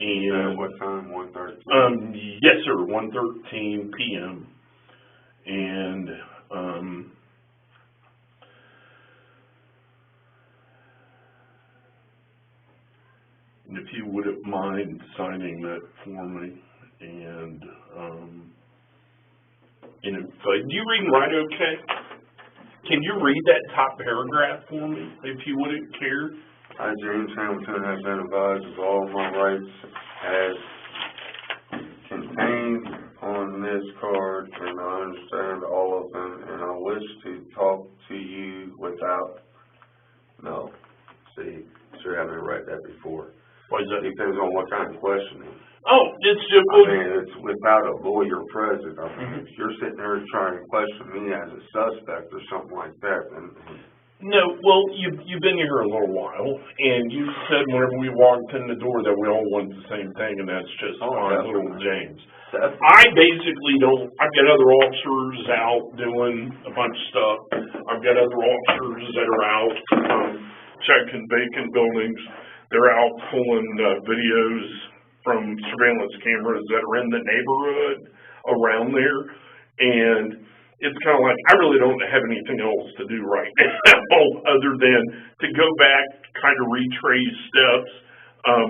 and what time? 1:13? yes sir, 1:13 p.m. And and if you wouldn't mind signing that for me, and if, do you read and write okay? Can you read that top paragraph for me, if you wouldn't care? I, James Hamilton, have been advised of all my rights as contained on this card, and I understand all of them, and I wish to talk to you without, no, see, should have me read that before. Why is that? Depends on what kind of questioning. Oh, it's just, I mean, it's without a lawyer present. I mean, if you're sitting there trying to question me as a suspect or something like that, then... No, well, you've been here a little while, and you said whenever we walked in the door that we all wanted the same thing, and that's just fine, little James. I basically don't, I've got other officers out doing a bunch of stuff. I've got other officers that are out checking vacant buildings. They're out pulling videos from surveillance cameras that are in the neighborhood around there, and it's kind of like, I really don't have anything else to do right now other than to go back, kind of retrace steps,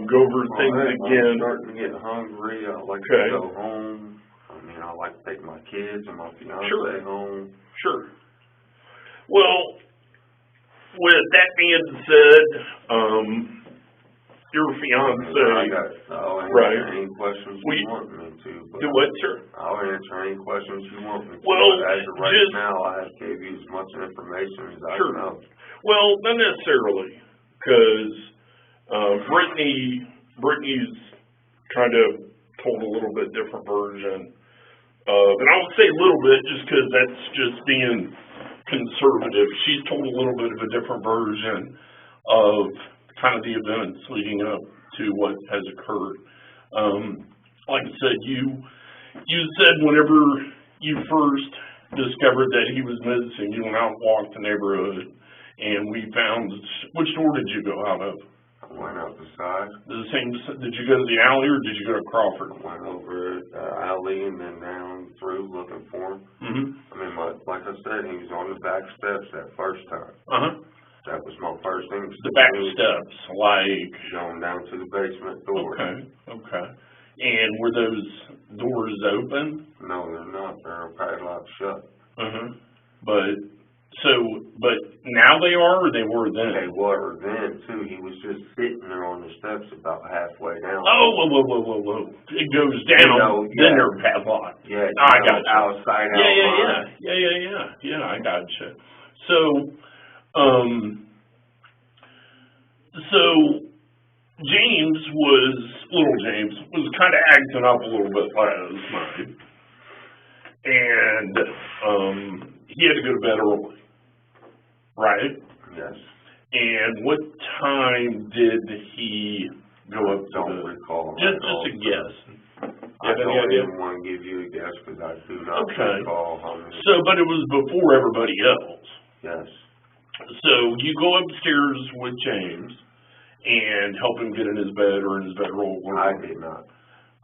go over things again. I'm starting to get hungry. I like to go home. I mean, I like to take my kids and my fiance home. Sure. Well, with that being said, your fiance, I'll answer any questions you want me to. Do what, sir? I'll answer any questions you want me to. Well, as of right now, I have gave you as much information as I know. Well, not necessarily, because Brittany's kind of told a little bit different version of, and I would say a little bit just because that's just being conservative. She's told a little bit of a different version of kind of the events leading up to what has occurred. Like I said, you said whenever you first discovered that he was missing, you went out and walked the neighborhood, and we found, which door did you go out of? I went out the side. Did you go to the alley or did you go to Crawford? I went over the alley and then down through looking for him. Mm-hmm. I mean, like I said, he was on the back steps that first time. Uh-huh. That was my first thing. The back steps, like... Going down to the basement door. Okay. And were those doors open? No, they're not. they're padlocked shut. But now they are, or they were then? They were then too. He was just sitting there on the steps about halfway down. Oh, whoa. It goes down, then they're padlocked. Yeah, I got you. Outside, Yeah, I got you. So little James was kind of acting up a little bit last night. And he had to go to bed early, right? Yes. And what time did he go up to Don't recall. Just a guess. I don't even want to give you a guess because I do not recall how many. So, but it was before everybody else. Yes. So you go upstairs with James and help him get in his bed or in his bedroll. I did not.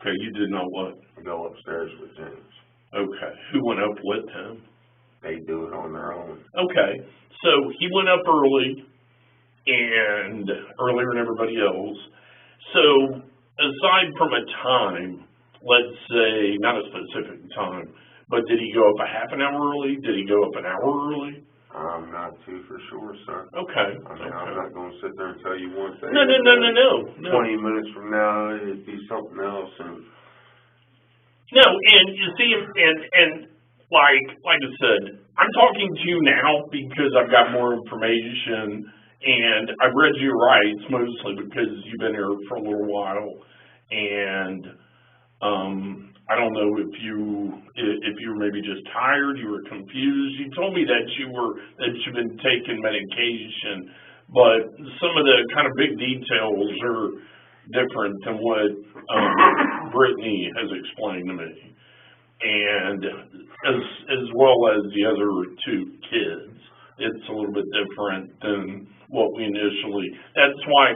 Okay, you did not what? Go upstairs with James. Okay. Who went up with him? They do it on their own. Okay. So he went up early and earlier than everybody else. So aside from a time, let's say, not a specific time, but did he go up a half an hour early? Did he go up an hour early? I'm not too for sure, sir. Okay. I mean, I'm not going to sit there and tell you one thing. No. 20 minutes from now, it'd be something else. And no, and you see, and like I said, I'm talking to you now because I've got more information, and I've read your rights mostly because you've been here for a little while, and I don't know if you were maybe just tired, you were confused. You told me that you've been taking medication, but some of the kind of big details are different than what Brittany has explained to me, and as well as the other two kids, it's a little bit different than what we initially. That's why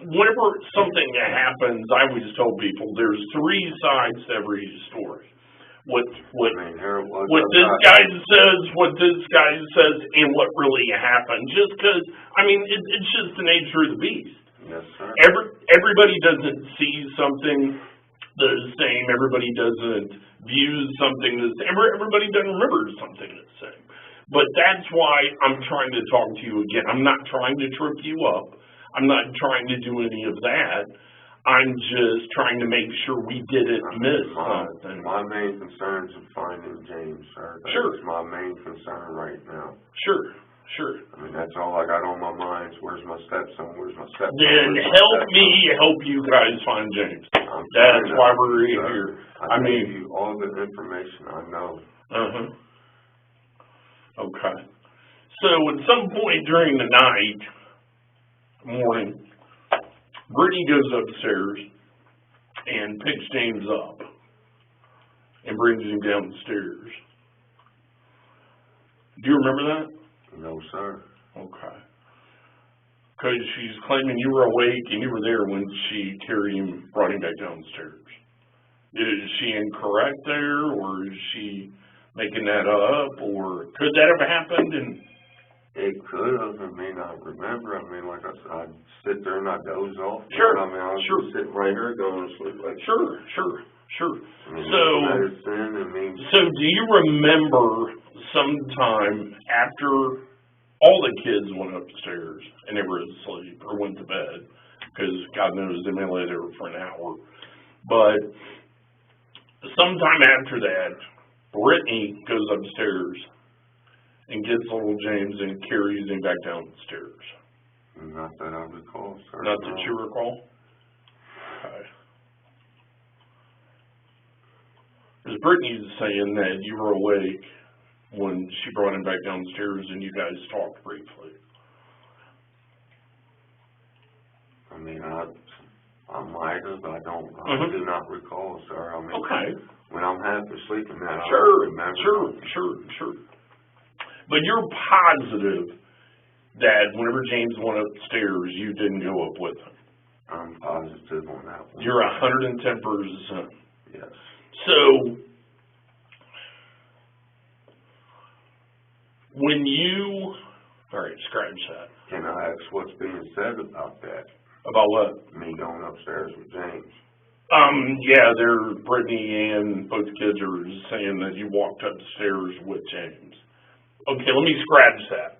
whenever something happens, I always tell people there's three sides to every story. What this guy says, what this guy says, and what really happened. Just because, it's just the nature of the beast. yes, sir. Everybody doesn't see something the same. Everybody doesn't view something the same. Everybody doesn't remember something the same. But that's why I'm trying to talk to you again. I'm not trying to trip you up. I'm not trying to do any of that. I'm just trying to make sure we didn't miss something. My main concern is finding James, sir. That's my main concern right now. Sure. That's all I got on my mind. Where's my stepson? Then help me help you guys find James. That's why we're here. I gave you all the information I know. Okay. So at some point during the morning, Brittany goes upstairs and picks James up and brings him down the stairs. Do you remember that? No, sir. Okay. Because she's claiming you were awake and you were there when she brought him back downstairs. Is she incorrect there, or is she making that up, or could that have happened? And it could have. I remember. Like I said, I'd sit there and I'd doze off. Sure. I was just sitting right here going to sleep. Like Sure. So medicine, so do you remember sometime after all the kids went upstairs and they were asleep or went to bed, because God knows they may lay there for an hour, but sometime after that, Brittany goes upstairs and gets little James and carries him back down the stairs? Not that I recall, sir. Not that you recall? Okay. Because Brittany's saying that you were awake when she brought him back downstairs and you guys talked briefly. I might have, I do not recall, sir. Okay. When I'm half asleep in that, I Sure. don't remember. Sure. But you're positive that whenever James went upstairs, you didn't go up with him? I'm positive on that one. You're 110%. Yes. So, scratch that. Can I ask what's being said about that? About what? Me going upstairs with James. Yeah, Brittany and both kids are saying that you walked upstairs with James. Okay, let me scratch that.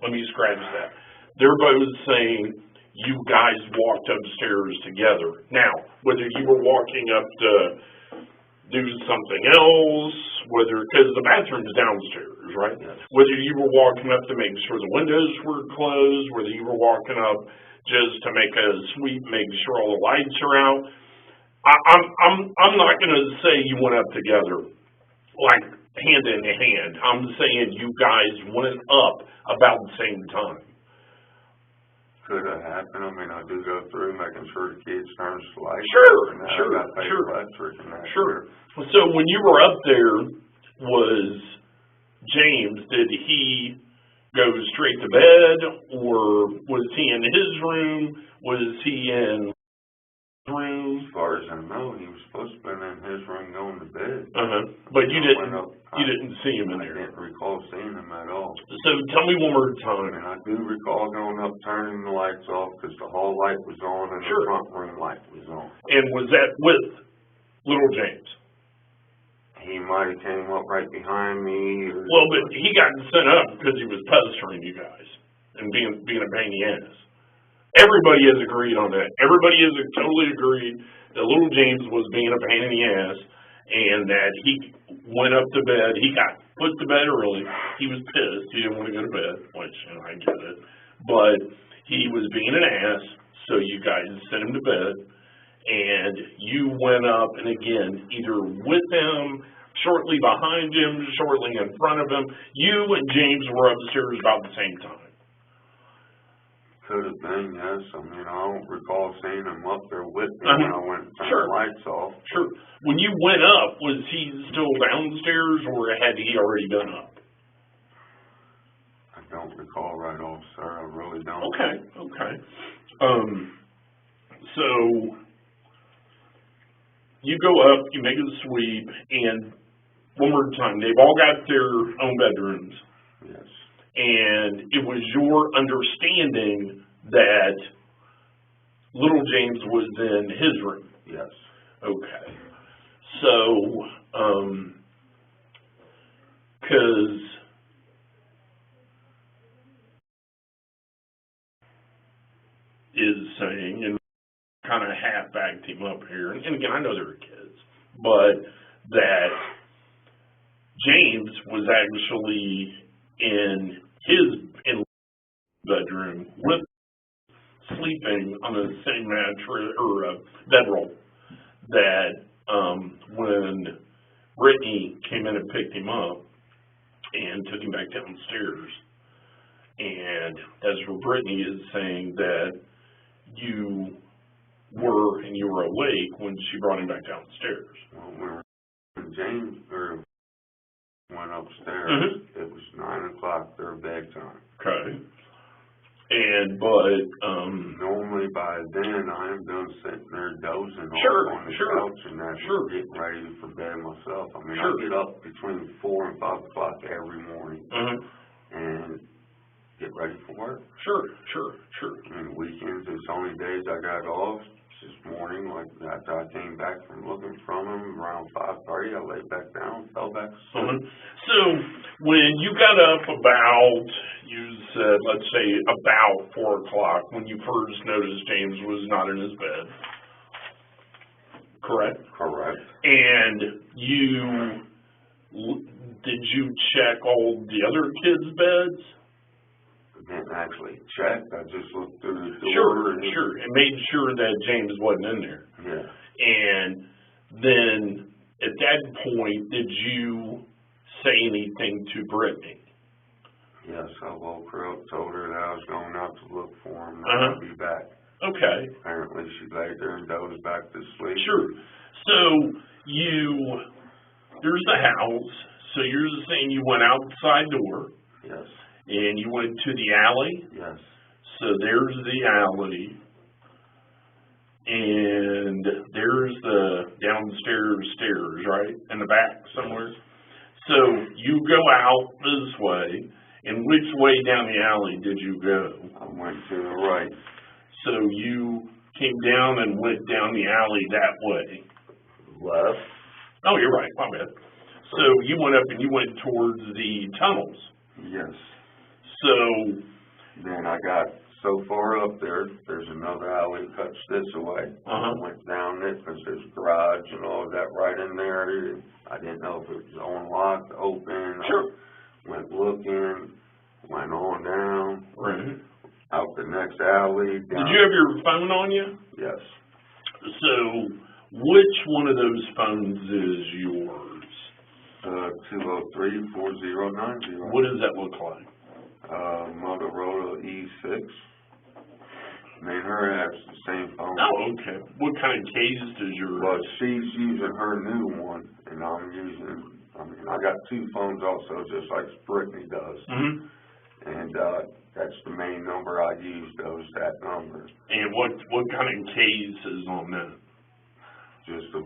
They're both saying you guys walked upstairs together. Now, whether you were walking up to do something else, because the bathroom's downstairs, right? Yes. Whether you were walking up to make sure the windows were closed, whether you were walking up just to make a sweep, make sure all the lights are out. I'm not gonna say you went up together, like hand in hand. I'm saying you guys went up about the same time. Could have happened. I mean, I do go through making sure the kids turn the lights. Sure, and that. sure, I got paid sure. electric and that. Sure. So when you were up there, was James, did he go straight to bed, or was he in his room? Was he in his room? As far as I know, he was supposed to be in his room going to bed. But you I didn't see him in I there. didn't recall seeing him at all. So tell me one more And time. I do recall going up, turning the lights off, because the hall light was on and Sure. the front room light was on. And was that with little James? He might have came up right behind me. Or Well, but he got sent up because he was pestering you guys and being a pain in the ass. Everybody has agreed on that. Everybody has totally agreed that little James was being a pain in the ass and that he went up to bed. He got put to bed early. He was pissed. He didn't want to go to bed, which, I get it. But he was being an ass, so you guys sent him to bed. And you went up, and again, either with him, shortly behind him, shortly in front of him. You and James were upstairs about the same time. Could have been, yes. I mean, I don't recall seeing him up there with me when I went and turned Sure. the lights off. Sure. When you went up, was he still downstairs, or had he already been up? I don't recall right off, sir. I really don't. Okay. So you go up, you make a sweep, and one more time, they've all got their own bedrooms. Yes. And it was your understanding that little James was in his room. Yes. Okay. So, 'cause is saying, and kind of half-backed him up here, and again, I know there were kids, but that James was actually in his bedroom with sleeping on the same mattress or bedroll that when Brittany came in and picked him up and took him back downstairs. And as for Brittany is saying that you were awake when she brought him back downstairs. Well, when James went upstairs, it was 9 o'clock, their bedtime. Okay. But normally by then I'm done sitting there dozing Sure, off on the sure, couch and that, sure. getting ready for bed myself. I mean, Sure. I get up between 4 and 5 o'clock every morning and get ready for work. Sure. And weekends, it's only days I got off. This morning, like after I came back from looking from him around 5:30, I laid back down, fell back asleep. So when you got up about, you said, let's say about 4 o'clock, when you first noticed James was not in his bed, correct? Correct. And did you check all the other kids' beds? I didn't actually check. I just looked through the door. Sure, and made sure that James wasn't in there. Yeah. And then at that point, did you say anything to Brittany? Yes, I woke her up, told her that I was going out to look for him, and I'd be back. Okay. Apparently she laid there and dozed back to sleep. Sure. So there's the house. So you're saying you went outside door. Yes. And you went to the alley. Yes. So there's the alley. And there's the downstairs stairs, right? In the back somewhere. So you go out this way. And which way down the alley did you go? I went to the right. So you came down and went down the alley that way. left. Oh, you're right, my bad. So you went up and you went towards the tunnels. Yes. So, Then I got so far up there's another alley that cuts this away. I went down it because there's garage and all of that right in there. I didn't know if it was unlocked, open. sure. I went looking, went on down, Right. out the next alley. Down. Did you have your phone on you? Yes. So, which one of those phones is yours? 203-4090. What does that look like? Motorola E6. Me and her have the same phone. Oh, okay. What kind of case does your... Well, she's using her new one, and I'm using, I got two phones also, just like Brittany does. And, that's the main number I use, that number. And what kind of case is on that? Just a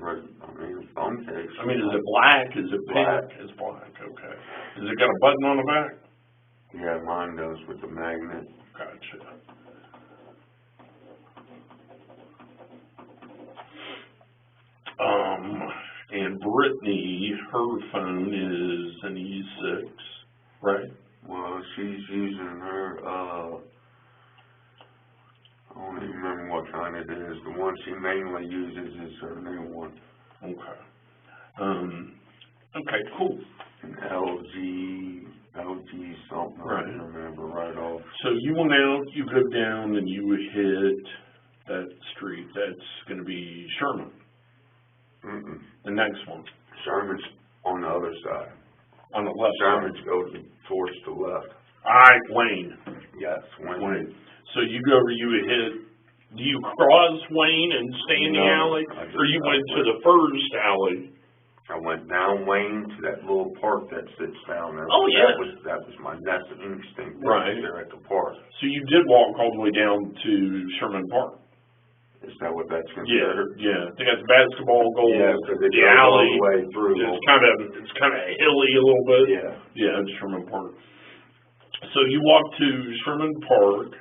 phone case. I mean, is it black? Is it Black. pink? It's black, okay. Has it got a button on the back? Yeah, mine does with the magnet. Gotcha. And Brittany, her phone is an E6, right? Well, she's using her, I don't even remember what kind it is. The one she mainly uses is her new one. Okay. Okay, cool. An LG something, I Right. don't remember right off. So you went out, you go down, and you hit that street. That's going to be Sherman. The next one. Sherman's on the other side. On the left Sherman's side. goes towards the left. All right, Wayne. Yes, Wayne. So you go over, you hit, do you cross Wayne and stay in the No, alley? I just- Or you went to the first alley? I went down Wayne to that little park that sits down there. Oh, yeah. That was my next instinct. Right. There at the park. So you did walk all the way down to Sherman Park? Is that what that's Yeah, considered? yeah. I think that's basketball goal. Yeah, because it The goes all alley. the way through. It's kind of hilly a little bit. Yeah. Yeah, it's Sherman Park. So you walked to Sherman Park,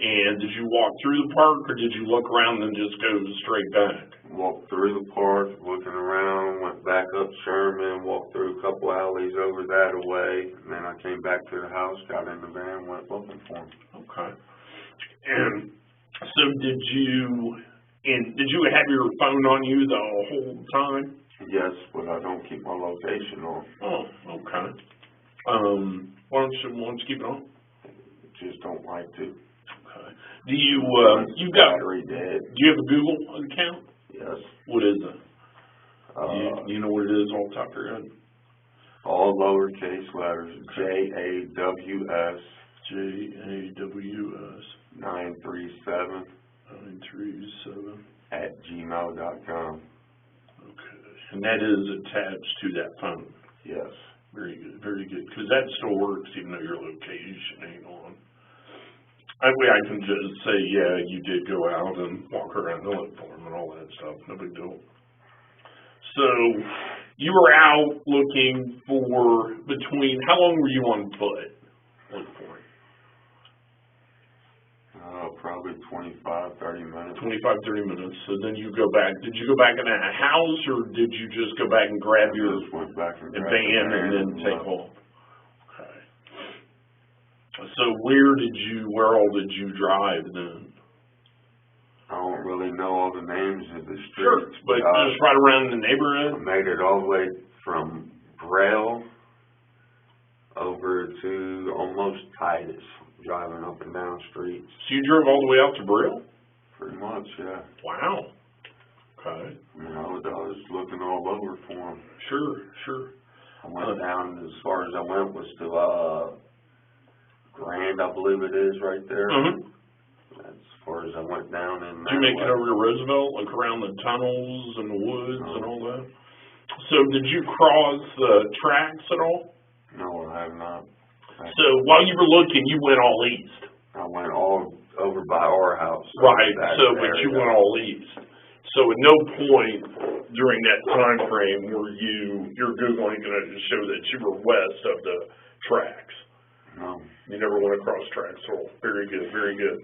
and did you walk through the park, or did you look around and just go straight back? Walked through the park, looking around, went back up Sherman, walked through a couple alleys over that away, and then I came back to the house, got in the van, went looking for him. Okay. And so did you have your phone on you the whole time? Yes, but I don't keep my location on. Oh, okay. Why don't you keep it on? Just don't like to. Okay. Do you, Battery dead. do you have a Google account? Yes. What is it? Do you know what it is off the top of your head? All lowercase letters, JAWS. JAWS 937 937. @gmail.com. Okay. And that is attached to that phone. Yes. Very good, very good. Because that still works even though your location ain't on. That way I can just say, yeah, you did go out and walk around and look for him and all that stuff. No big deal. So you were out looking for how long were you on foot looking for him? Probably 25, 30 minutes. 25, 30 minutes. So then you go back. Did you go back in a house or did you just go back and grab your Just went back and grabbed the van and then take off? Okay. So where all did you drive then? I don't really know all the names of the streets. Sure, but just right around the neighborhood? I made it all the way from Preble over to almost Titus, driving up and down streets. So you drove all the way out to Brill? Pretty much, yeah. Wow. Okay. I was looking all over for them. Sure. I went down as far as I went was to Grand, I believe it is right there. As far as I went down in Did you make it over to Roosevelt, like around the tunnels and the woods and all that? So did you cross the tracks at all? No, I have not. So while you were looking, you went all east? I went all over by our house. Right, but you went all east. So at no point during that time frame were your Googling going to show that you were west of the tracks? No. You never went across tracks at all. Very good, very good.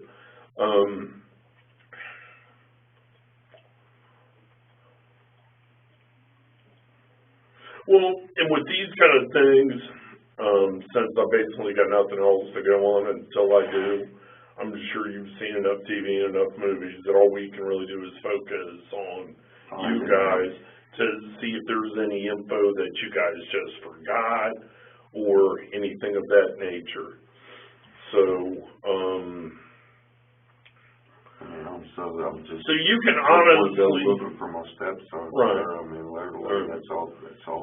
Well, and with these kind of things, since I basically got nothing else to go on until I do, I'm sure you've seen enough TV and enough movies that all we can really do is focus on you guys to see if there's any info that you guys just forgot or anything of that nature. So, I'm just. So you can honestly looking for my stepson. Right. I mean, literally, that's all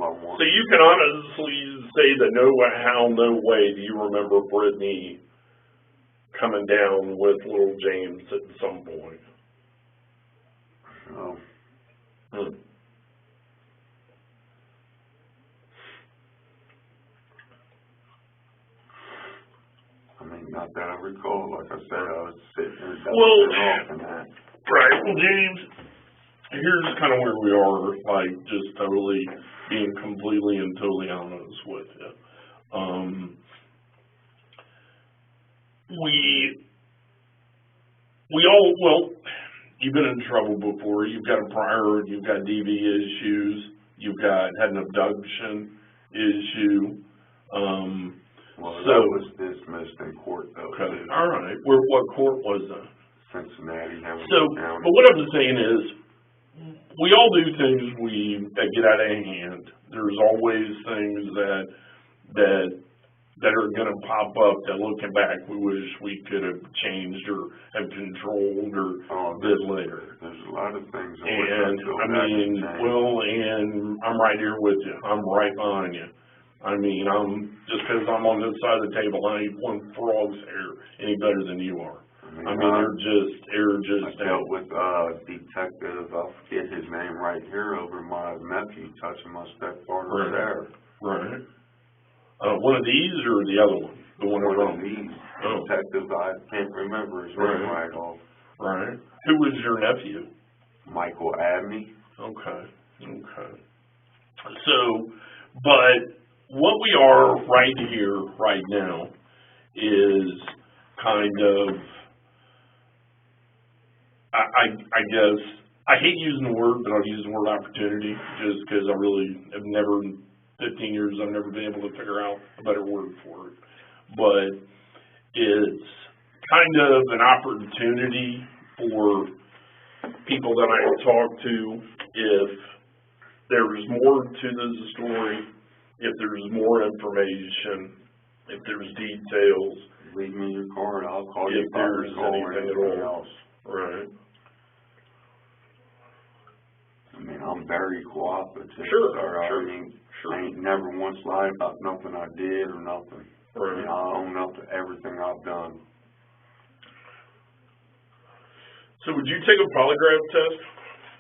I want. So you can honestly say that no way do you remember Brittany coming down with little James at some point. Oh. I mean, not that I recall. Like I said, I was sitting there off and that. Right. Well, James, here's kind of where we are, like, just totally being completely and totally honest with you. You've been in trouble before. You've got a prior, you've got DV issues, had an abduction issue. That was dismissed in court, though. Okay. All right. What court was that? Cincinnati Enquirer. But what I'm saying is, we all do things that get out of hand. There's always things that are going to pop up that, looking back, we wish we could have changed or have controlled or did later. There's a lot of things. And I'm right here with you. I'm right behind you. I mean, just because I'm on this side of the table, I ain't one frog's hair any better than you are. I mean, they're just. I dealt with detective. I forget his name right here over my nephew touching my stepfather there. Right. One of these or the other one? The one of these. Detective, I can't remember his name right off. Right. Who was your nephew? Michael Abney. Okay. So, but what we are right here, right now, is kind of, I guess, I hate using the word, but I'll use the word opportunity, just because I really have never, 15 years, I've never been able to figure out a better word for it. But it's kind of an opportunity for people that I talk to, if there's more to the story, if there's more information, if there's details. Leave me your card, I'll call you if there's anything at all. Else. Right. I mean, I'm very cooperative. Sure. I mean, I ain't never once lied about nothing I did or nothing. Right. I mean, I own up to everything I've done. So would you take a polygraph test?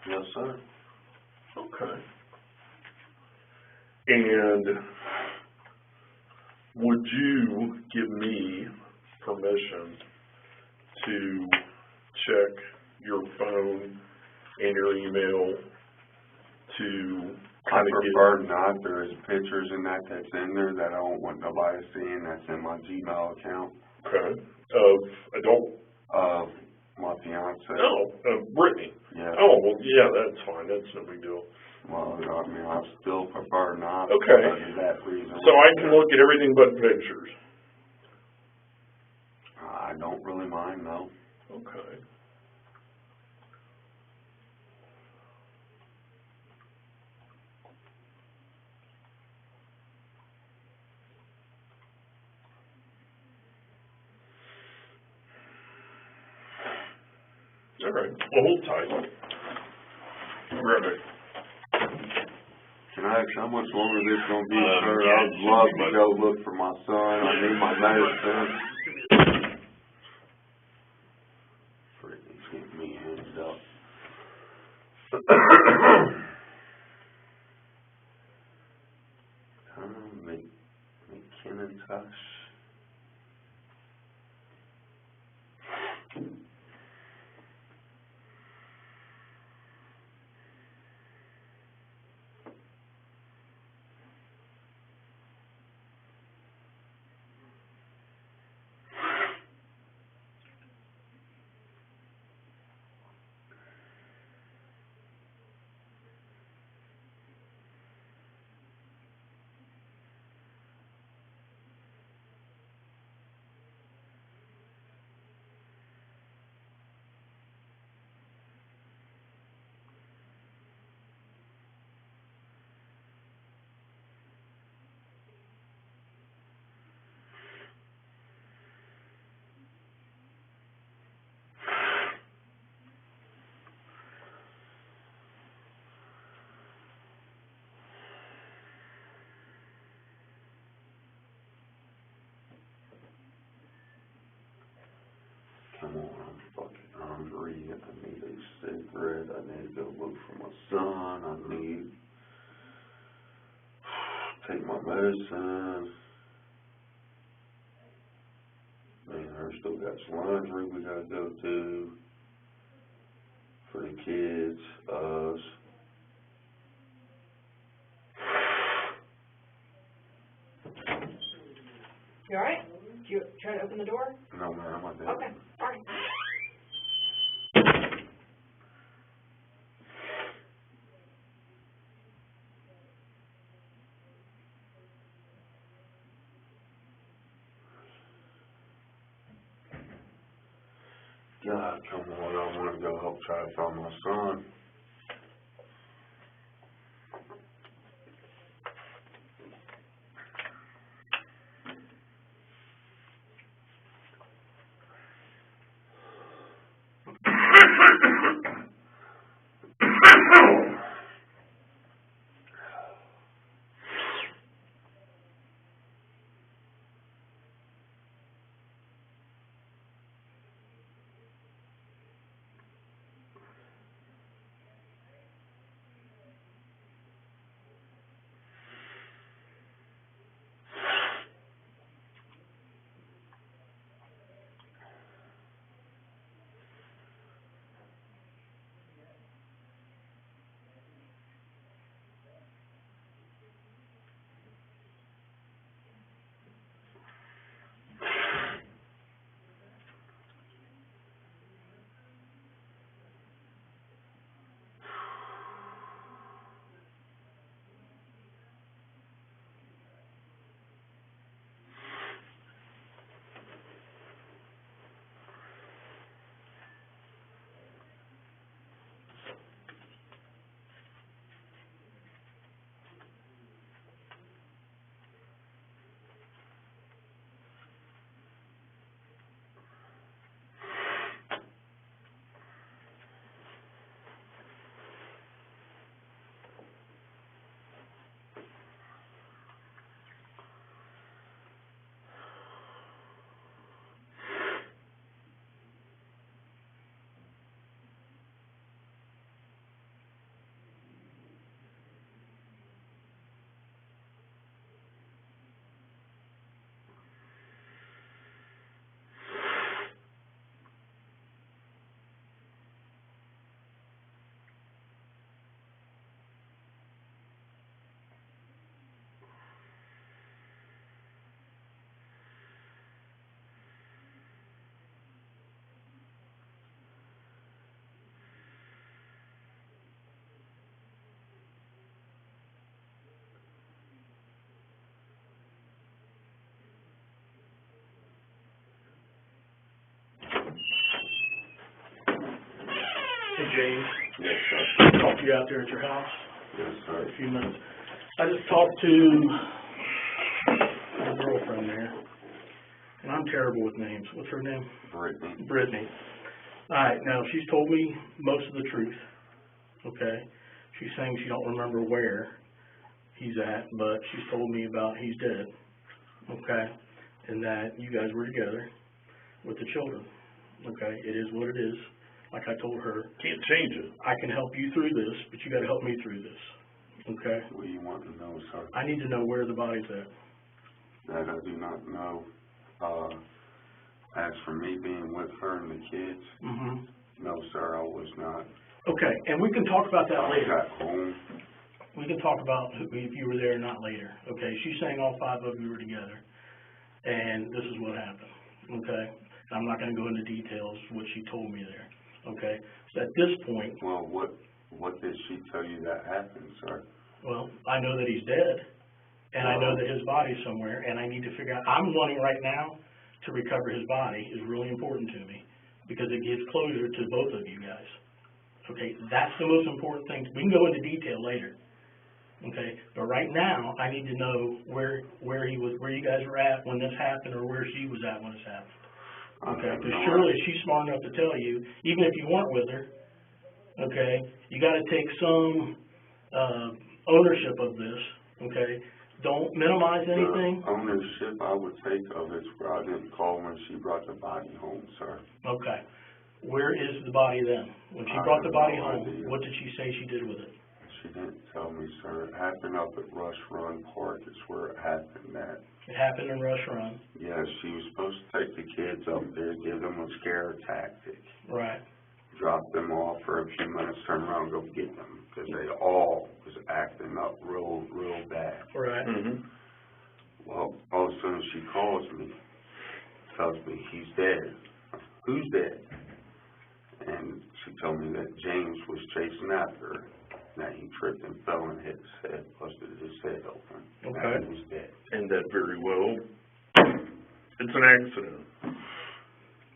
Yes, sir. Okay. And would you give me permission to check your phone and your email to kind of get... I prefer not. There's pictures in that's in there that I don't want nobody seeing. That's in my Gmail account. Okay. Of adult? Of my fiance. Oh, Brittany. Yeah. Oh, well, yeah, that's fine. That's no big deal. Well, I mean, I still prefer not. Okay. Because of that reason. So I can look at everything but pictures. I don't really mind, no. Okay. All right. Well, hold tight. Grab it. Can I ask how much longer this is going to be, sir? I'd love to go look for my son. I need my medicine. Brittany's getting me handed up. McKintosh. come on, I'm fucking hungry, I need a cigarette, I need to go look for my son, I need to take my medicine. Man, I still got some laundry we gotta go to for the kids, us. You all right? Did you try to open the door? No, man, I'm not there. Okay, sorry. God, come on, I wanna go help try to find my son. Hey, James. Yes, sir. Talked to you out there at your house Yes, for sir. a few minutes. I just talked to my girlfriend there, and I'm terrible with names. What's her name? Brittany. Brittany. All right, now, she's told me most of the truth, okay? She's saying she don't remember where he's at, but she's told me about he's dead, okay? And that you guys were together with the children, okay? It is what it is. Like I told her, Can't change it. I can help you through this, but you gotta help me through this, okay? What do you want to know, sir? I need to know where the body's at. That I do not know. As for me being with her and the kids, Mm-hmm. no, sir, I was not. Okay, and we can talk about that I later. got home. We can talk about if you were there or not later, okay? She's saying all five of you were together, and this is what happened, okay? And I'm not gonna go into details, what she told me there, okay? So at this point, Well, what did she tell you that happened, sir? well, I know that he's dead, and I know that his body's somewhere, and I need to figure out, I'm wanting right now to recover his body is really important to me, because it gives closure to both of you guys, okay? That's the most important thing. We can go into detail later, okay? But right now, I need to know where you guys were at when this happened, or where she was at when this happened. Okay, because surely she's smart enough to tell you, even if you weren't with her, okay, you gotta take some, ownership of this, okay? Don't don't minimize anything? The ownership I would take of it, where I didn't call when she brought the body home, sir. Okay. Where is the body then? When she brought the body home, what did she say she did with it? She didn't tell me, sir. It happened up at Rush Run Park is where it happened at. It happened in Rush Run. Yes, she was supposed to take the kids up there, give them a scare tactic. Right. Drop them off for a few minutes, turn around and go get them, because they all was acting up real bad. Right. Mm-hmm. Well, all of a sudden she calls me, tells me he's dead. Who's dead? And she told me that James was chasing after her. That he tripped and fell and hit his head, busted his head open. Okay. And he was dead. And that very well, it's an accident.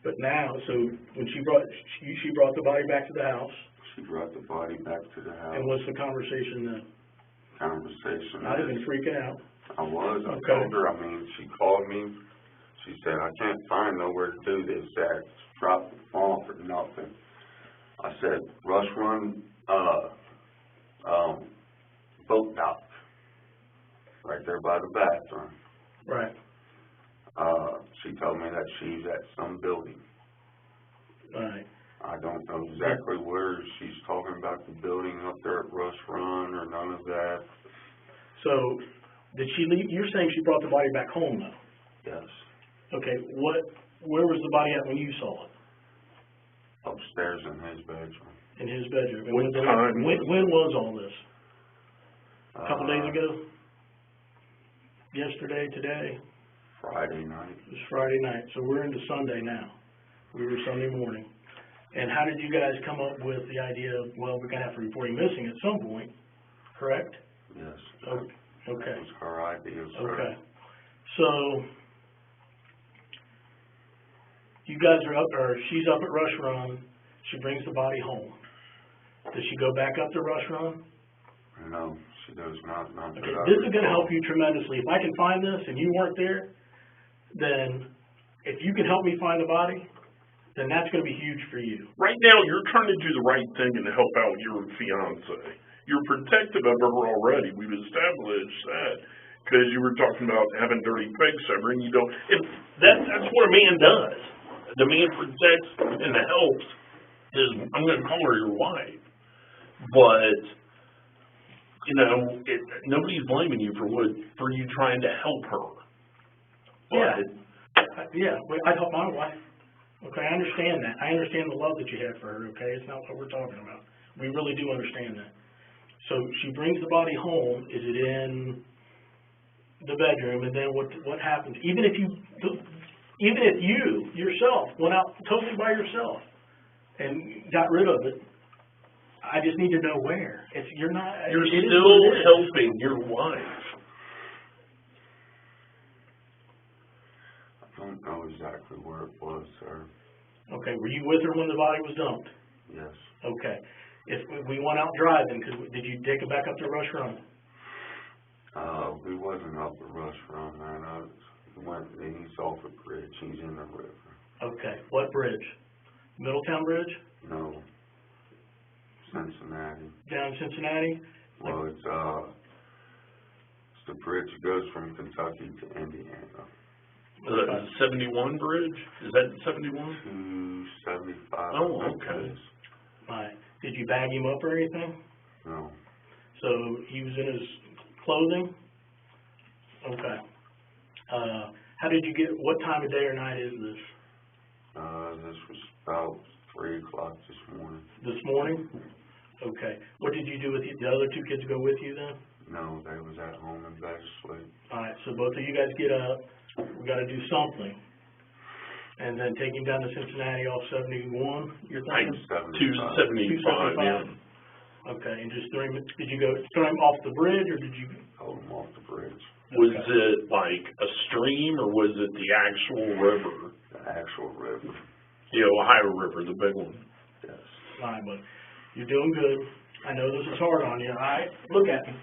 But now, so when she brought the body back to the house, She brought the body back to the house. and what's the conversation then? Conversation. I'd have been freaking out. I was. I Okay. told her. I mean, she called me. She said, I can't find nowhere to do this. That dropped the phone for nothing. I said, Rush Run, boat dock. Right there by the bathroom. Right. She told me that she's at some building. Right. I don't know exactly where she's talking about, the building up there at Rush Run or none of that. So, did she leave, you're saying she brought the body back home though? Yes. Okay, where was the body at when you saw it? Upstairs in his bedroom. In his bedroom? And What time? When was all this? A couple days Uh, ago? Yesterday, today? Friday night. It was Friday night, so we're into Sunday now. We were Sunday morning. And how did you guys come up with the idea of, well, we're gonna have to report him missing at some point, correct? Yes. Oh, That okay, was her idea, sir. okay. So, you guys are up, or she's up at Rush Run, she brings the body home. Does she go back up to Rush Run? No, she does not. Not Okay, that I this is gonna recall. help you tremendously. If I can find this and you weren't there, then if you can help me find the body, then that's gonna be huge for you. Right now, you're trying to do the right thing and help out your fiance. You're protective of her already. We've established that because you were talking about having dirty pigs over, and you don't. And that's what a man does. The man protects and helps. I'm going to call her your wife, but you know, nobody's blaming you for you trying to help her. But, Yeah, I help my wife. Okay, I understand that. I understand the love that you have for her, okay? It's not what we're talking about. We really do understand that. So she brings the body home. Is it in the bedroom? And then what happens? Even if you yourself went out totally by yourself and got rid of it, I just need to know where. You're still helping your wife. I don't know exactly where it was, sir. Okay, were you with her when the body was dumped? Yes. Okay. If we went out driving, did you take it back up to Rush Run? We wasn't up at Rush Run, man. We went east off the bridge. He's in the river. Okay. What bridge? Middletown Bridge? No. Cincinnati. Down in Cincinnati? Well, it's the bridge that goes from Kentucky to Indiana. The 71 bridge? Is that 71? 275. Oh, okay. Right. Did you bag him up or anything? No. So he was in his clothing? Okay. How did you what time of day or night is this? This was about 3 o'clock this morning. This morning? Okay. What did you do with the other two kids go with you then? No, they was at home in bed asleep. Alright, so both of you guys get up. We gotta do something. And then take him down to Cincinnati off 71, you're thinking? 275, yeah. Okay, and just throw him off the bridge, or did you? Hold them off the bridge. Was it like a stream, or was it the actual river? The actual river. The Ohio River, the big one. Yes. Alright, but you're doing good. I know this is hard on you, alright? Look at me.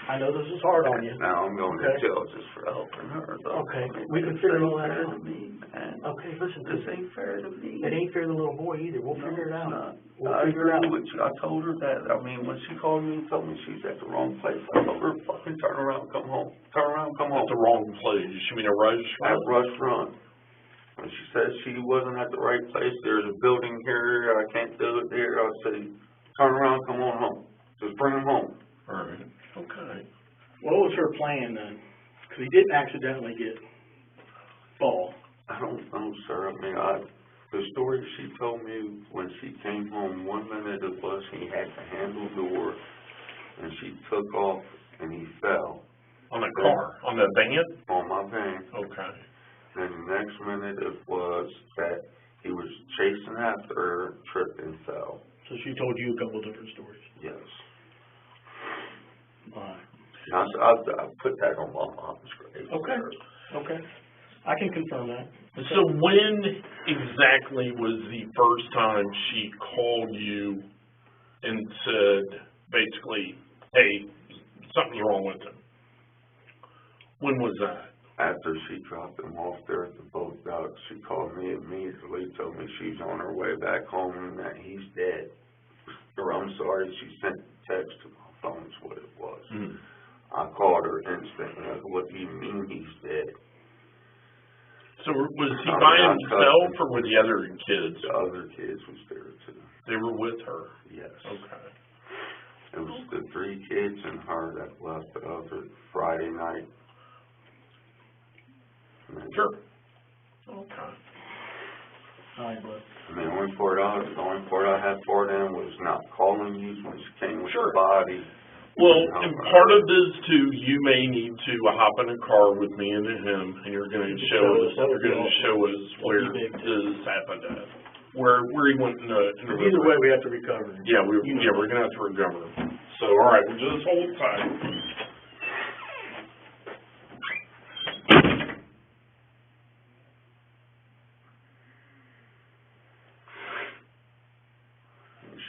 I know this is hard on you. Now I'm going Okay. to jail just for helping her, though. Okay, I mean, we can this figure ain't all that fair out. to me, man. Okay, listen, This ain't fair to me. it ain't fair to the little boy either. We'll No, figure it it's out. not. We'll I figure it agree out. with you. I told her that. I mean, when she called me and told me she's at the wrong place, I told her, fucking turn around, come home. Turn around, come home. At the wrong place. You mean a At restaurant? Rush Run. When she said she wasn't at the right place, there's a building here, I can't do it there, I said, turn around, come on home. Just bring him home. All right. Okay. What was her plan then? Because he didn't accidentally get fall. I don't know, sir. I mean, the story she told me when she came home, 1 minute it was he had the handle door, and she took off, and he fell On the car? On the van? on my van. Okay. And the next minute it was that he was chasing after her, tripped and fell. So she told you a couple different stories. Yes. All right. I put that on my mom's grave. Okay. sir. Okay. I can confirm that. So when exactly was the first time she called you and said, basically, hey, something's wrong with him? When was that? After she dropped him off there at the boat dock, she called me immediately, told me she's on her way back home and that he's dead. Or I'm sorry, she sent a text to my phone is what it was. Mm. I called her instantly. I said, what do you mean he's dead? So was he by himself or with the other kids? The other kids was there too. They were with her? Yes. Okay. It was the 3 kids and her that left the other Friday night. And then- Sure. Okay. All right, bud. I mean, the only part I had for them was not calling you when she came with Sure. the body. Well, and part of this too, you may need to hop in a car with me and him, and you're gonna show us where this happened at. Where he went in the. Either way, we have to recover. Yeah, we're gonna have to recover. So, all right, well, just hold tight.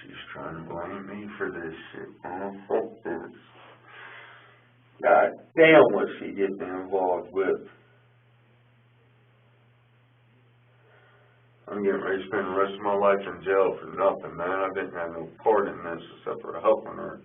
She's trying to blame me for this shit. Oh, fuck this. God damn what she gets me involved with. I'm getting ready to spend the rest of my life in jail for nothing, man. I didn't have no part in this except for helping her.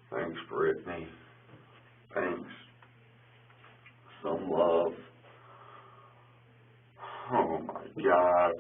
Thanks, Brittany. Thanks. Some love. Oh my God.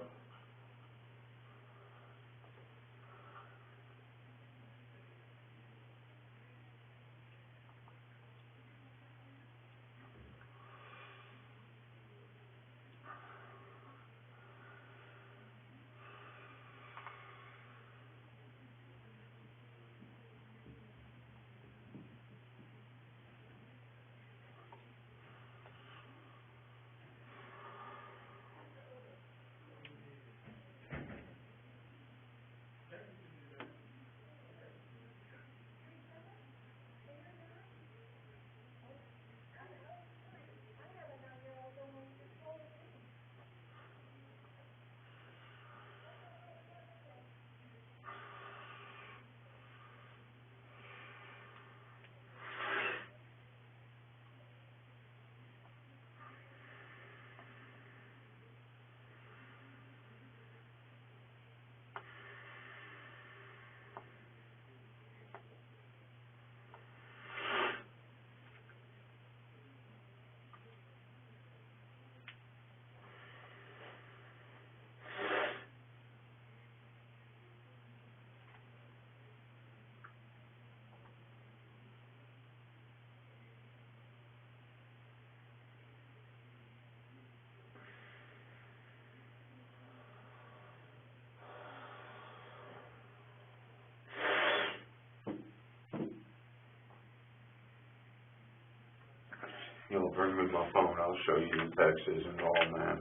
You know, bring me my phone, I'll show you the texts and all, man.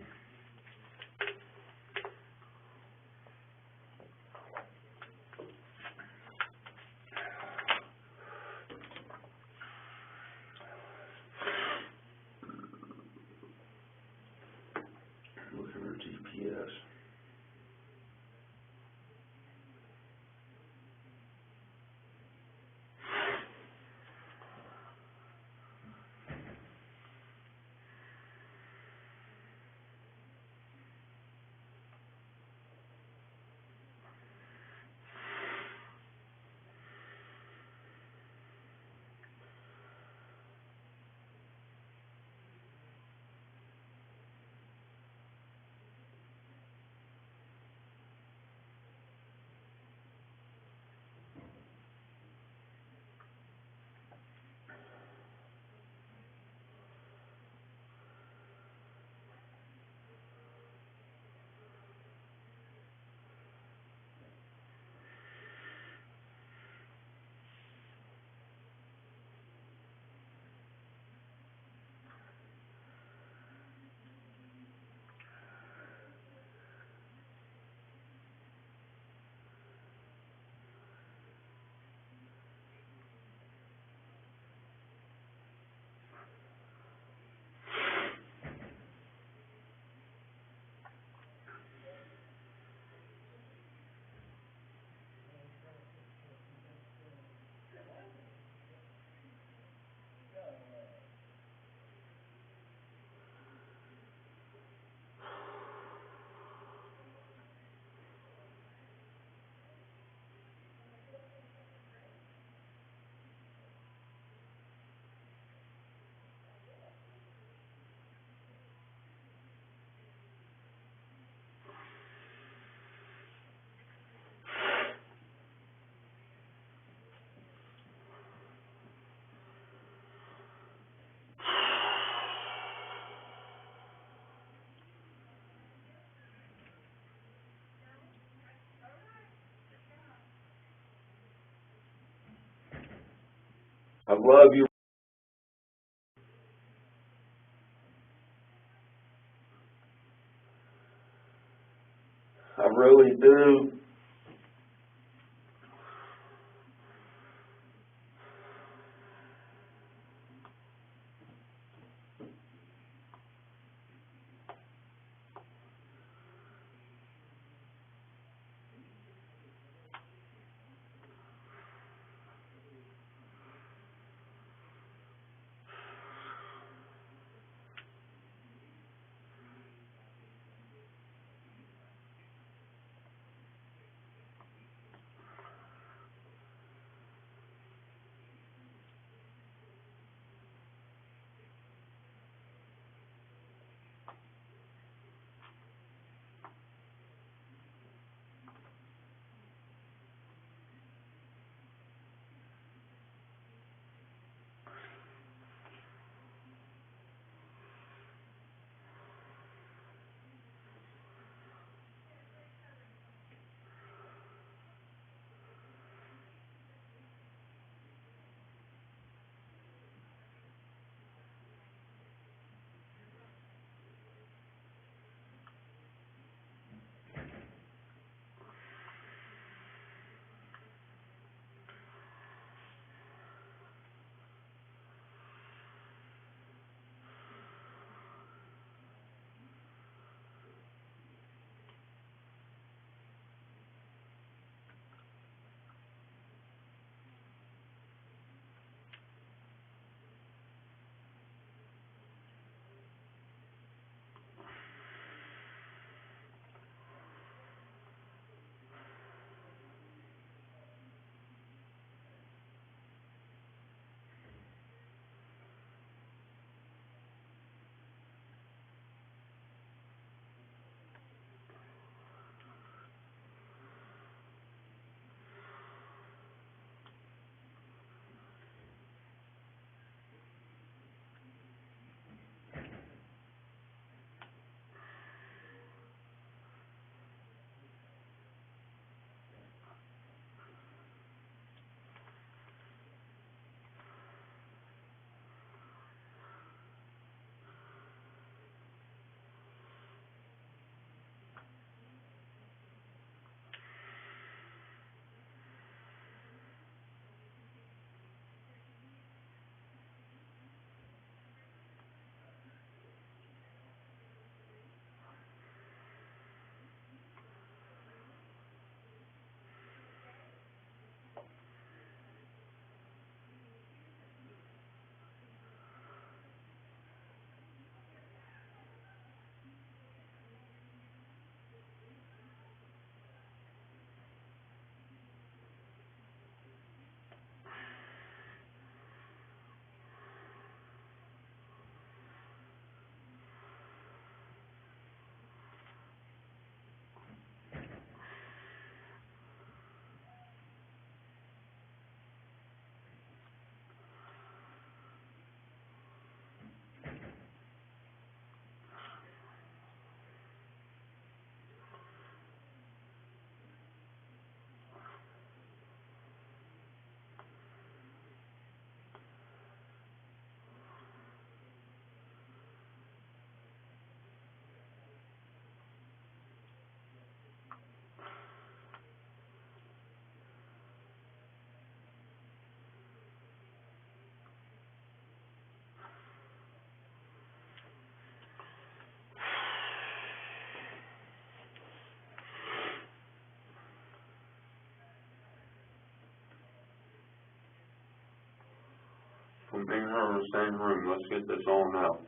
Look at her GPS. I love you. I really do. from being here in the same room. Let's get this on out.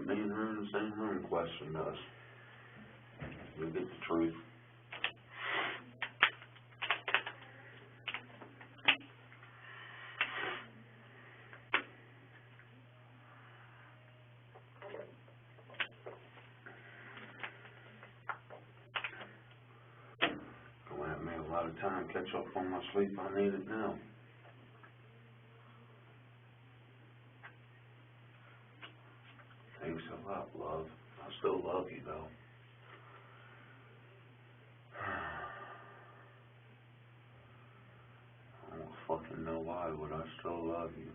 me and her in the same room questioned us. You'll get the truth. Gonna have me a lot of time catch up on my sleep. I need it now. Thanks a lot, love. I still love you, though. I don't fucking know why, but I still love you.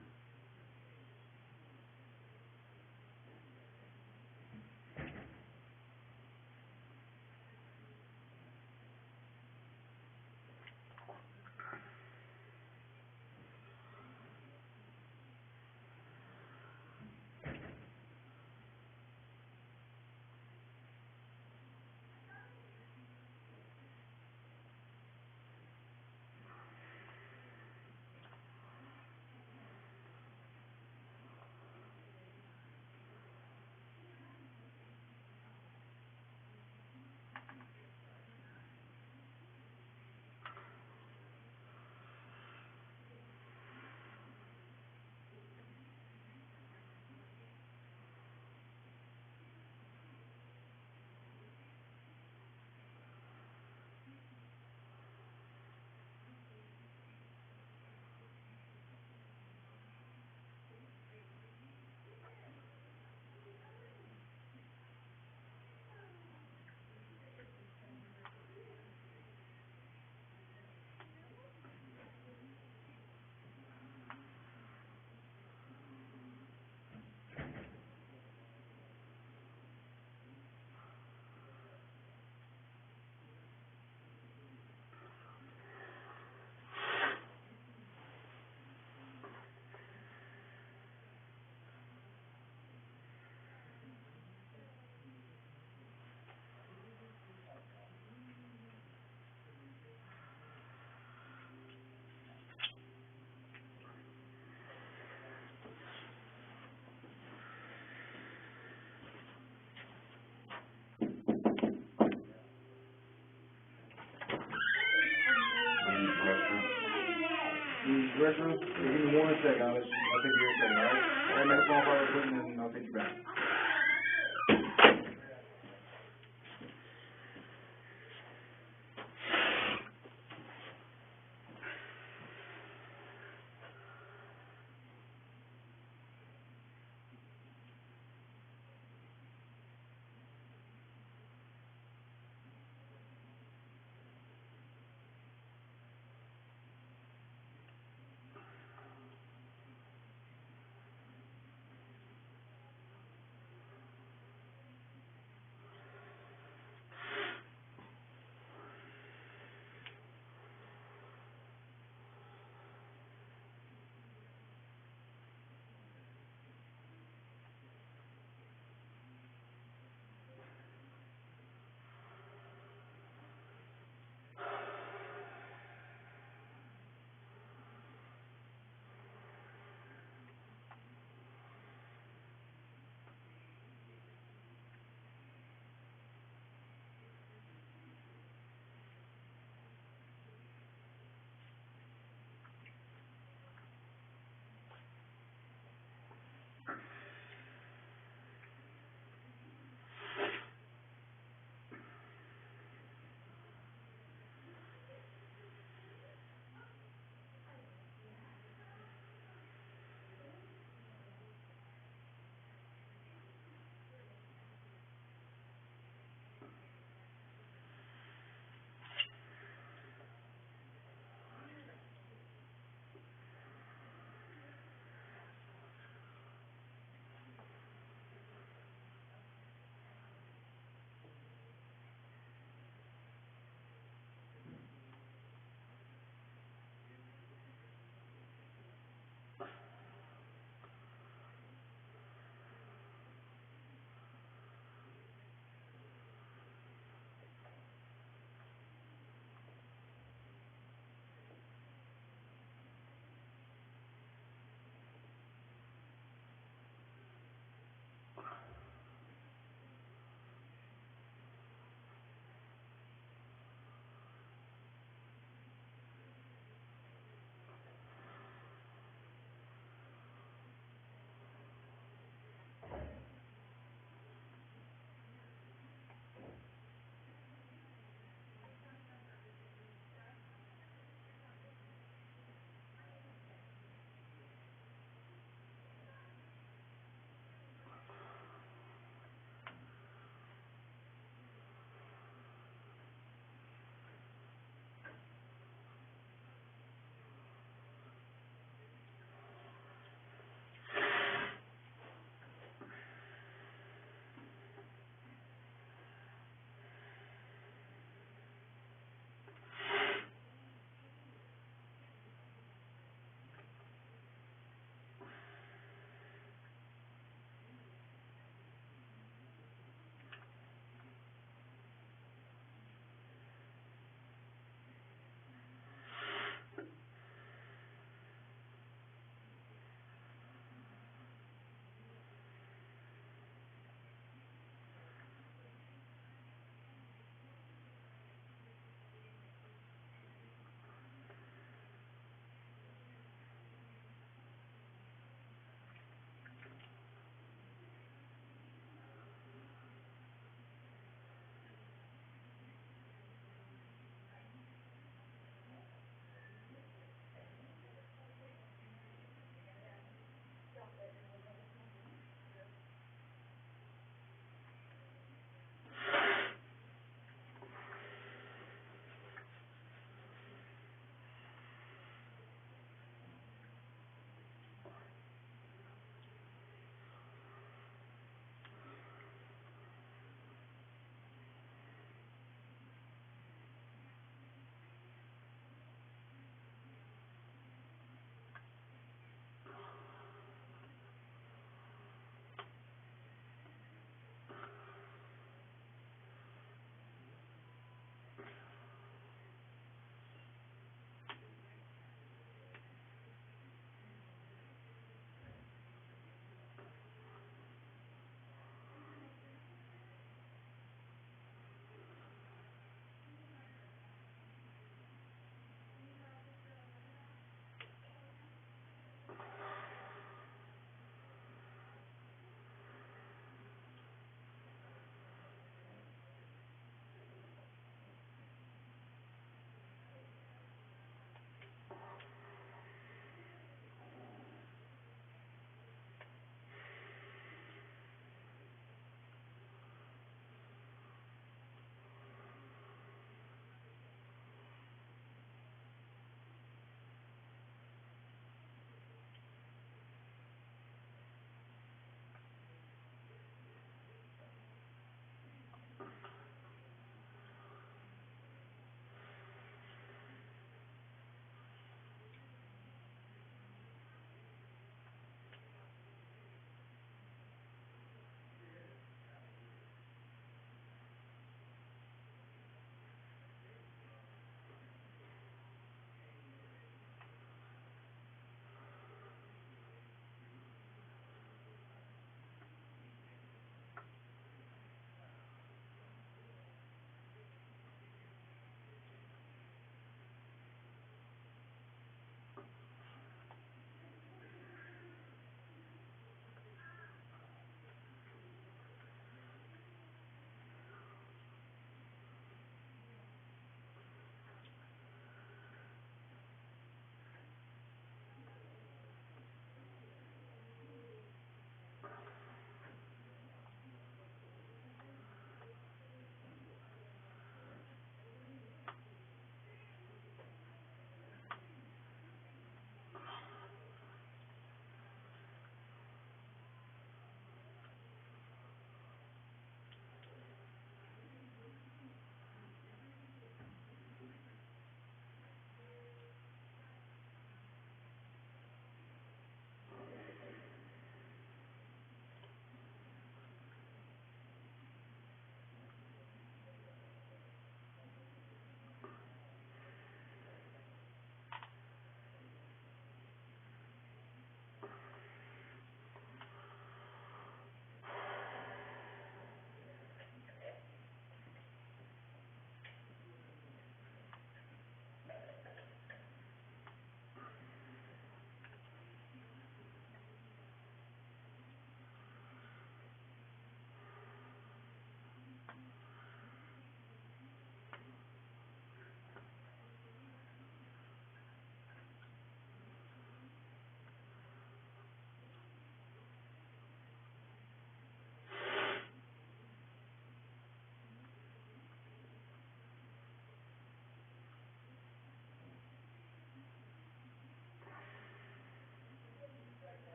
Restroom, give me 1 second, I'll take you here a second, alright? Alright, make a phone call real quick and then I'll take you back.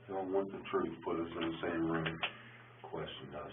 Don't want the truth, put us in the same room, questioned us.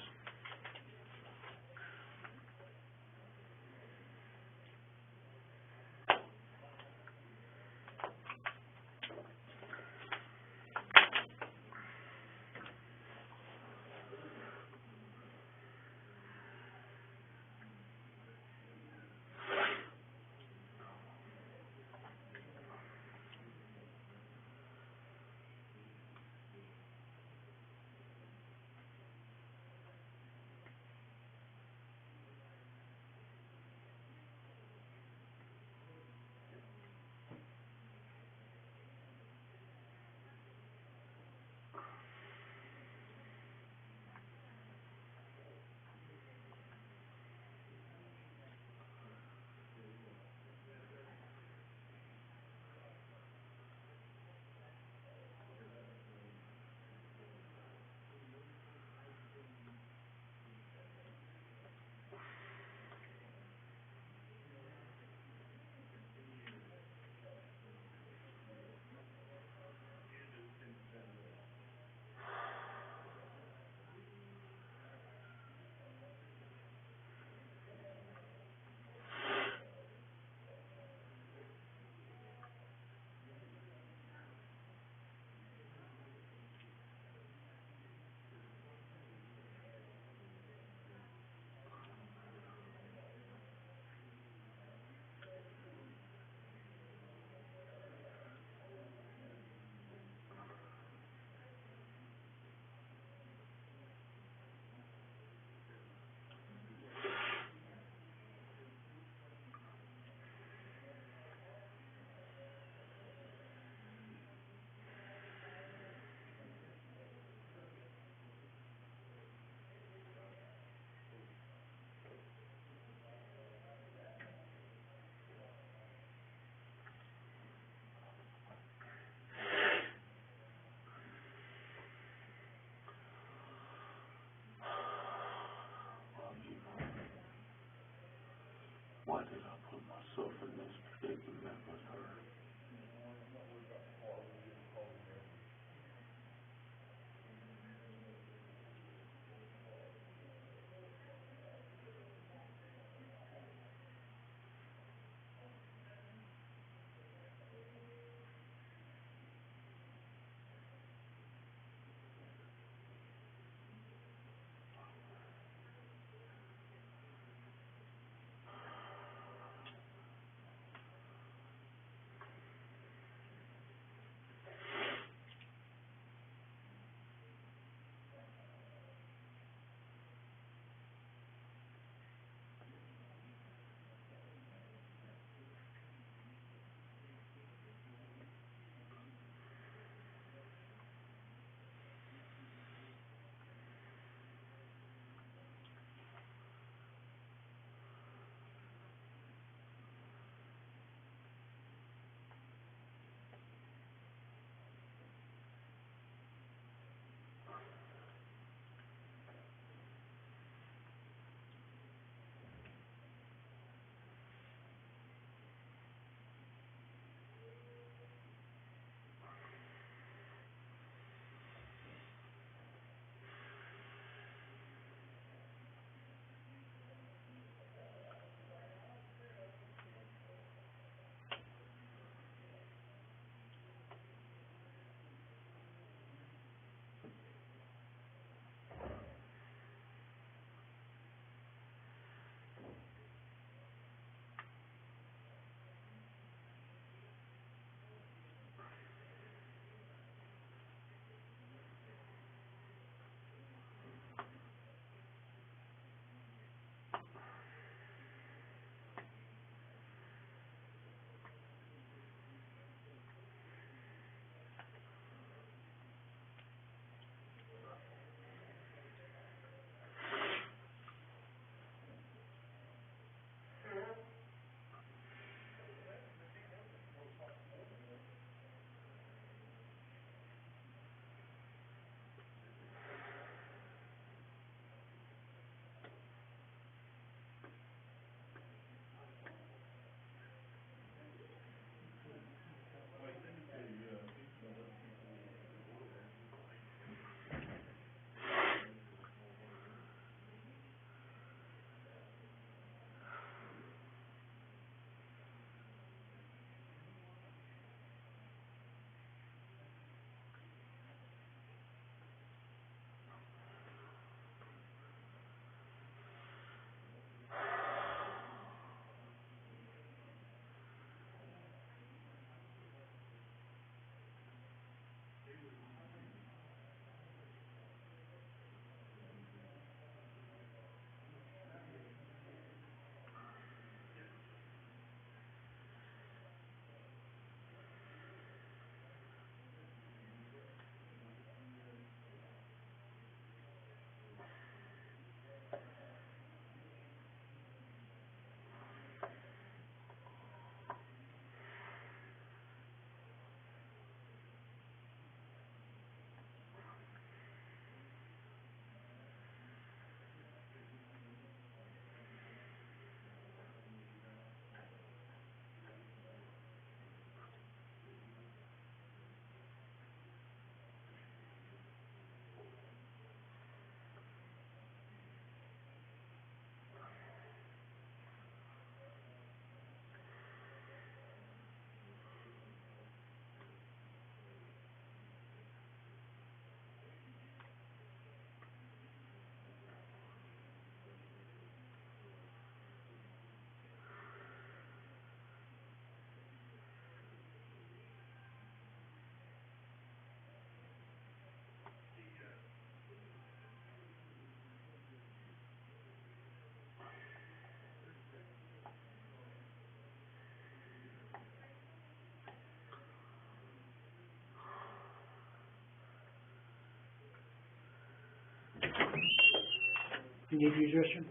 You need to use the restroom?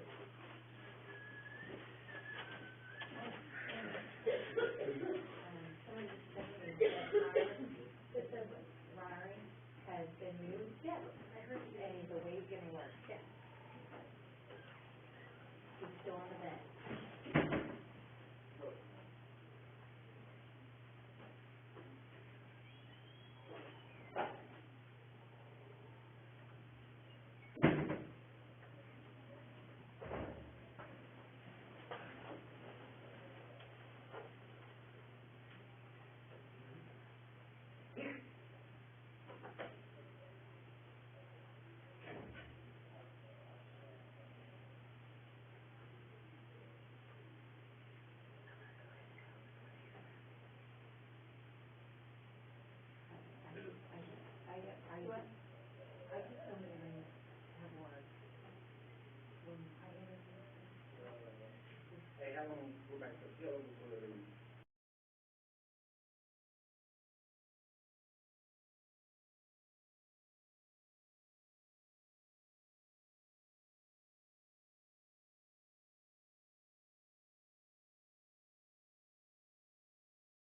Has been moved? Yes, I heard, and the way it's gonna work, yes. He's still on the bed. I just wanted to have words. When I interviewed. Hey, how long, go back to the